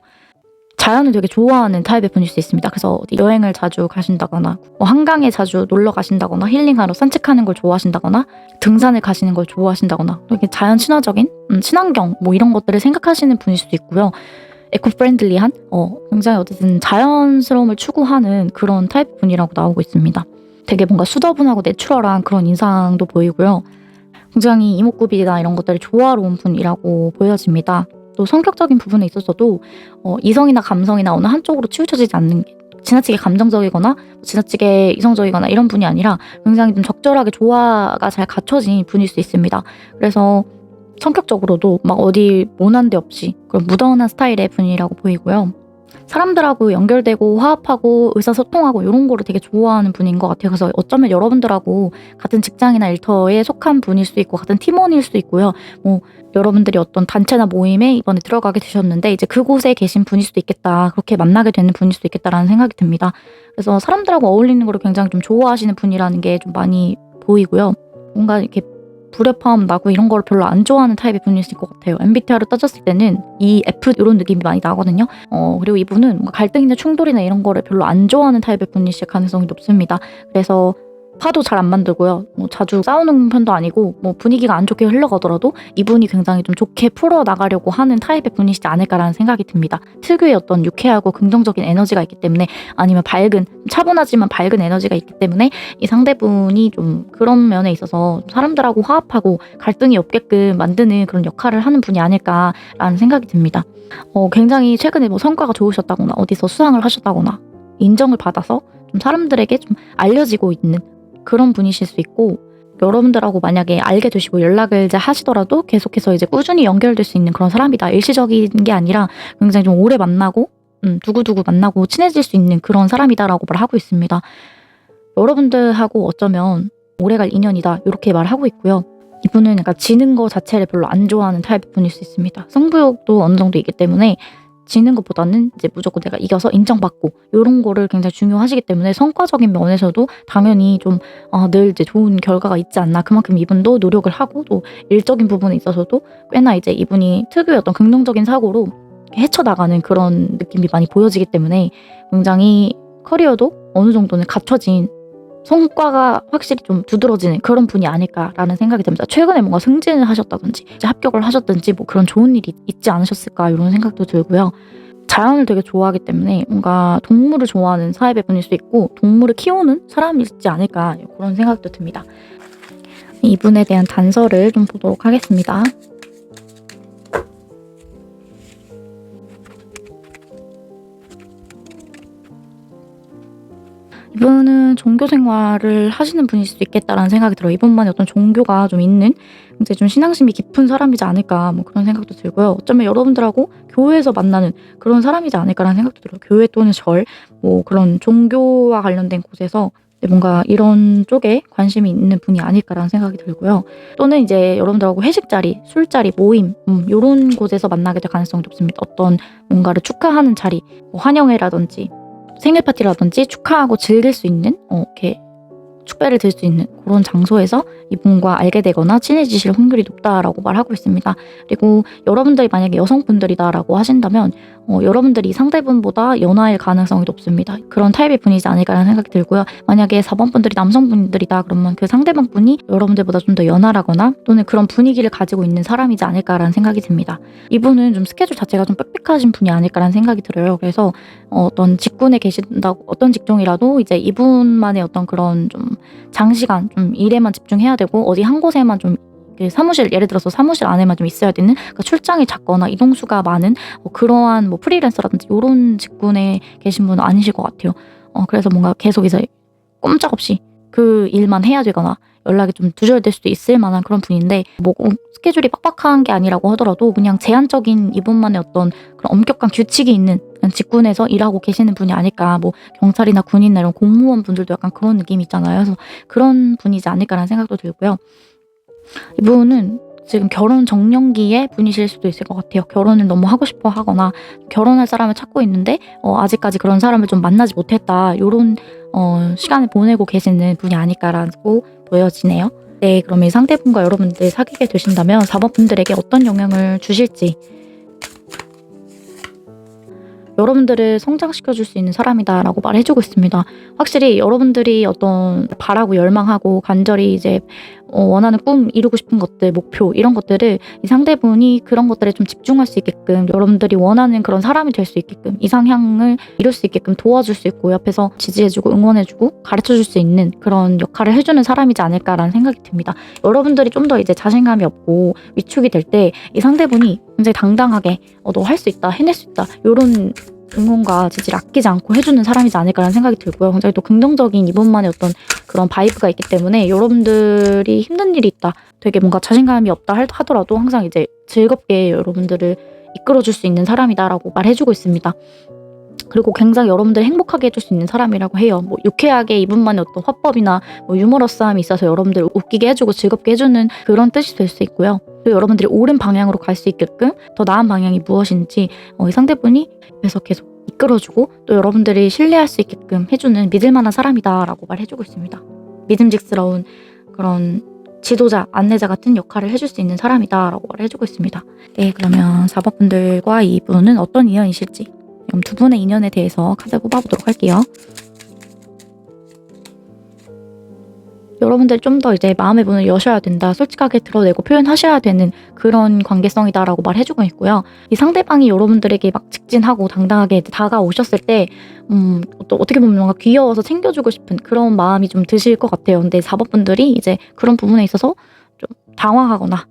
자연을 되게 좋아하는 타입의 분일 수 있습니다. 그래서 어디 여행을 자주 가신다거나 뭐 한강에 자주 놀러 가신다거나 힐링하러 산책하는 걸 좋아하신다거나 등산을 가시는 걸 좋아하신다거나 이렇게 자연 친화적인 친환경 뭐 이런 것들을 생각하시는 분일 수도 있고요. 에코 프렌들리한 굉장히 어쨌든 자연스러움을 추구하는 그런 타입 분이라고 나오고 있습니다. 되게 뭔가 수더분하고 내추럴한 그런 인상도 보이고요. 굉장히 이목구비나 이런 것들이 조화로운 분이라고 보여집니다. 또 성격적인 부분에 있어서도 이성이나 감성이나 어느 한쪽으로 치우쳐지지 않는 게, 지나치게 감정적이거나 지나치게 이성적이거나 이런 분이 아니라 굉장히 좀 적절하게 조화가 잘 갖춰진 분일 수 있습니다. 그래서 성격적으로도 막 어디 모난 데 없이 그런 무던한 스타일의 분이라고 보이고요. 사람들하고 연결되고 화합하고 의사소통하고 이런 거를 되게 좋아하는 분인 것 같아요. 그래서 어쩌면 여러분들하고 같은 직장이나 일터에 속한 분일 수도 있고 같은 팀원일 수도 있고요. 뭐 여러분들이 어떤 단체나 모임에 이번에 들어가게 되셨는데 이제 그곳에 계신 분일 수도 있겠다. 그렇게 만나게 되는 분일 수도 있겠다라는 생각이 듭니다. 그래서 사람들하고 어울리는 거를 굉장히 좀 좋아하시는 분이라는 게 좀 많이 보이고요. 뭔가 이렇게 불협화음 나고 이런 걸 별로 안 좋아하는 타입의 분이실 것 같아요. MBTI로 따졌을 때는 EF 이런 느낌이 많이 나거든요. 그리고 이분은 뭔가 갈등이나 충돌이나 이런 거를 별로 안 좋아하는 타입의 분이실 가능성이 높습니다. 그래서 화도 잘 안 만들고요. 자주 싸우는 편도 아니고 분위기가 안 좋게 흘러가더라도 이분이 굉장히 좀 좋게 풀어나가려고 하는 타입의 분이시지 않을까라는 생각이 듭니다. 특유의 어떤 유쾌하고 긍정적인 에너지가 있기 때문에, 아니면 차분하지만 밝은 에너지가 있기 때문에 이 상대분이 좀 그런 면에 있어서 사람들하고 화합하고 갈등이 없게끔 만드는 그런 역할을 하는 분이 아닐까라는 생각이 듭니다. 굉장히 최근에 성과가 좋으셨다거나 어디서 수상을 하셨다거나 인정을 받아서 좀 사람들에게 좀 알려지고 있는 그런 분이실 수 있고, 여러분들하고 만약에 알게 되시고 연락을 이제 하시더라도 계속해서 이제 꾸준히 연결될 수 있는 그런 사람이다. 일시적인 게 아니라 굉장히 좀 오래 만나고 두고두고 만나고 친해질 수 있는 그런 사람이다라고 말하고 있습니다. 여러분들하고 어쩌면 오래갈 인연이다 이렇게 말하고 있고요. 이분은 약간 지는 거 자체를 별로 안 좋아하는 타입의 분일 수 있습니다. 승부욕도 어느 정도 있기 때문에 지는 것보다는 이제 무조건 내가 이겨서 인정받고 요런 거를 굉장히 중요하시기 때문에 성과적인 면에서도 당연히 좀 늘 이제 좋은 결과가 있지 않나. 그만큼 이분도 노력을 하고 또 일적인 부분에 있어서도 꽤나 이제 이분이 특유의 어떤 긍정적인 사고로 헤쳐나가는 그런 느낌이 많이 보여지기 때문에 굉장히 커리어도 어느 정도는 갖춰진 성과가 확실히 좀 두드러지는 그런 분이 아닐까라는 생각이 듭니다. 최근에 뭔가 승진을 하셨다든지 이제 합격을 하셨든지 뭐 그런 좋은 일이 있지 않으셨을까 이런 생각도 들고요. 자연을 되게 좋아하기 때문에 뭔가 동물을 좋아하는 사회배 분일 수 있고 동물을 키우는 사람이지 않을까 그런 생각도 듭니다. 이분에 대한 단서를 좀 보도록 하겠습니다. 이분은 종교 생활을 하시는 분일 수도 있겠다라는 생각이 들어요. 이분만의 어떤 종교가 좀 있는 이제 좀 신앙심이 깊은 사람이지 않을까 뭐 그런 생각도 들고요. 어쩌면 여러분들하고 교회에서 만나는 그런 사람이지 않을까라는 생각도 들어요. 교회 또는 절 뭐 그런 종교와 관련된 곳에서 뭔가 이런 쪽에 관심이 있는 분이 아닐까라는 생각이 들고요. 또는 이제 여러분들하고 회식 자리, 술자리, 모임 요런 곳에서 만나게 될 가능성이 높습니다. 어떤 뭔가를 축하하는 자리, 뭐 환영회라든지 생일 파티라든지 축하하고 즐길 수 있는 이렇게 축배를 들 수 있는 그런 장소에서 이분과 알게 되거나 친해지실 확률이 높다라고 말하고 있습니다. 그리고 여러분들이 만약에 여성분들이다라고 하신다면 여러분들이 상대분보다 연하일 가능성이 높습니다. 그런 타입의 분이지 않을까라는 생각이 들고요. 만약에 4번 분들이 남성분들이다 그러면 그 상대방 분이 여러분들보다 좀 더 연하라거나 또는 그런 분위기를 가지고 있는 사람이지 않을까라는 생각이 듭니다. 이분은 좀 스케줄 자체가 좀 빽빽하신 분이 아닐까라는 생각이 들어요. 그래서 어떤 직군에 계신다고 어떤 직종이라도 이제 이분만의 어떤 그런 좀 장시간 좀 일에만 집중해야 되고 어디 한 곳에만 좀 사무실 예를 들어서 사무실 안에만 좀 있어야 되는 그러니까 출장이 잦거나 이동수가 많은 그러한 뭐 프리랜서라든지 이런 직군에 계신 분은 아니실 것 같아요. 그래서 뭔가 계속 이제 꼼짝없이 그 일만 해야 되거나 연락이 좀 두절될 수도 있을 만한 그런 분인데 뭐 스케줄이 빡빡한 게 아니라고 하더라도 그냥 제한적인 이분만의 어떤 그런 엄격한 규칙이 있는 직군에서 일하고 계시는 분이 아닐까. 뭐 경찰이나 군인이나 이런 공무원 분들도 약간 그런 느낌이 있잖아요. 그래서 그런 분이지 않을까라는 생각도 들고요. 이분은 지금 결혼 정년기의 분이실 수도 있을 것 같아요. 결혼을 너무 하고 싶어 하거나 결혼할 사람을 찾고 있는데 아직까지 그런 사람을 좀 만나지 못했다. 이런 시간을 보내고 계시는 분이 아닐까라고 보여지네요. 네, 그럼 이 상대분과 여러분들 사귀게 되신다면 4번 분들에게 어떤 영향을 주실지 여러분들을 성장시켜줄 수 있는 사람이다라고 말해주고 있습니다. 확실히 여러분들이 어떤 바라고 열망하고 간절히 이제 원하는 꿈, 이루고 싶은 것들, 목표 이런 것들을 이 상대분이 그런 것들에 좀 집중할 수 있게끔 여러분들이 원하는 그런 사람이 될 수 있게끔 이상향을 이룰 수 있게끔 도와줄 수 있고 옆에서 지지해주고 응원해주고 가르쳐줄 수 있는 그런 역할을 해주는 사람이지 않을까라는 생각이 듭니다. 여러분들이 좀 더 이제 자신감이 없고 위축이 될 때 이 상대분이 굉장히 당당하게 너 할 수 있다, 해낼 수 있다 이런 응원과 지지를 아끼지 않고 해주는 사람이지 않을까라는 생각이 들고요. 굉장히 또 긍정적인 이분만의 어떤 그런 바이브가 있기 때문에 여러분들이 힘든 일이 있다, 되게 뭔가 자신감이 없다 하더라도 항상 이제 즐겁게 여러분들을 이끌어줄 수 있는 사람이다라고 말해주고 있습니다. 그리고 굉장히 여러분들 행복하게 해줄 수 있는 사람이라고 해요. 뭐 유쾌하게 이분만의 어떤 화법이나 뭐 유머러스함이 있어서 여러분들 웃기게 해주고 즐겁게 해주는 그런 뜻이 될 수 있고요. 그리고 여러분들이 옳은 방향으로 갈 수 있게끔 더 나은 방향이 무엇인지 이 상대분이 옆에서 계속 이끌어주고 또 여러분들이 신뢰할 수 있게끔 해주는 믿을만한 사람이다라고 말해주고 있습니다. 믿음직스러운 그런 지도자, 안내자 같은 역할을 해줄 수 있는 사람이다라고 말해주고 있습니다. 네, 그러면 4번 분들과 이분은 어떤 인연이실지 그럼 두 분의 인연에 대해서 카드 뽑아보도록 할게요. 여러분들 좀 더 이제 마음의 문을 여셔야 된다, 솔직하게 드러내고 표현하셔야 되는 그런 관계성이다라고 말해주고 있고요. 이 상대방이 여러분들에게 막 직진하고 당당하게 다가오셨을 때 또 어떻게 보면 뭔가 귀여워서 챙겨주고 싶은 그런 마음이 좀 드실 것 같아요. 근데 4번 분들이 이제 그런 부분에 있어서 좀 당황하거나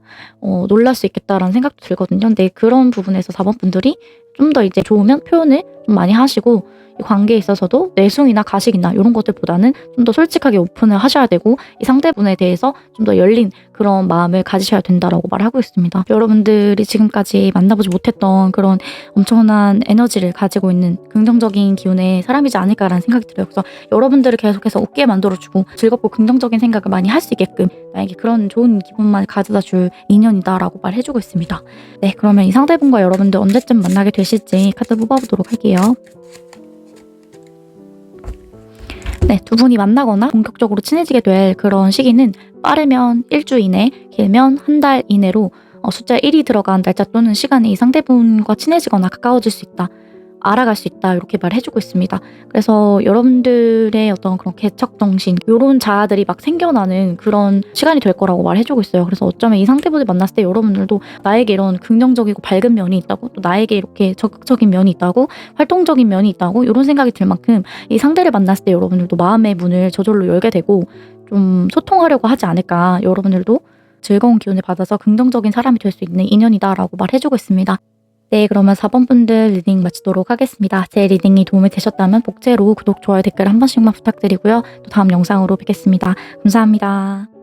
놀랄 수 있겠다라는 생각도 들거든요. 근데 그런 부분에서 4번 분들이 좀 더 이제 좋으면 표현을 좀 많이 하시고 이 관계에 있어서도 내숭이나 가식이나 이런 것들보다는 좀 더 솔직하게 오픈을 하셔야 되고 이 상대분에 대해서 좀 더 열린 그런 마음을 가지셔야 된다라고 말하고 있습니다. 여러분들이 지금까지 만나보지 못했던 그런 엄청난 에너지를 가지고 있는 긍정적인 기운의 사람이지 않을까라는 생각이 들어요. 그래서 여러분들을 계속해서 웃게 만들어주고 즐겁고 긍정적인 생각을 많이 할 수 있게끔 나에게 그런 좋은 기분만 가져다 줄 인연이다라고 말해주고 있습니다. 네, 그러면 이 상대분과 여러분들 언제쯤 만나게 되실지 카드 뽑아보도록 할게요. 네, 두 분이 만나거나 본격적으로 친해지게 될 그런 시기는 빠르면 일주 이내, 길면 한 달 이내로 숫자 1이 들어간 날짜 또는 시간에 이 상대분과 친해지거나 가까워질 수 있다. 알아갈 수 있다 이렇게 말해주고 있습니다. 그래서 여러분들의 어떤 그런 개척정신 이런 자아들이 막 생겨나는 그런 시간이 될 거라고 말해주고 있어요. 그래서 어쩌면 이 상태분을 만났을 때 여러분들도 나에게 이런 긍정적이고 밝은 면이 있다고 또 나에게 이렇게 적극적인 면이 있다고 활동적인 면이 있다고 이런 생각이 들 만큼 이 상대를 만났을 때 여러분들도 마음의 문을 저절로 열게 되고 좀 소통하려고 하지 않을까 여러분들도 즐거운 기운을 받아서 긍정적인 사람이 될 수 있는 인연이다라고 말해주고 있습니다. 네, 그러면 4번 분들 리딩 마치도록 하겠습니다. 제 리딩이 도움이 되셨다면 복제로 구독, 좋아요, 댓글 한 번씩만 부탁드리고요. 또 다음 영상으로 뵙겠습니다. 감사합니다.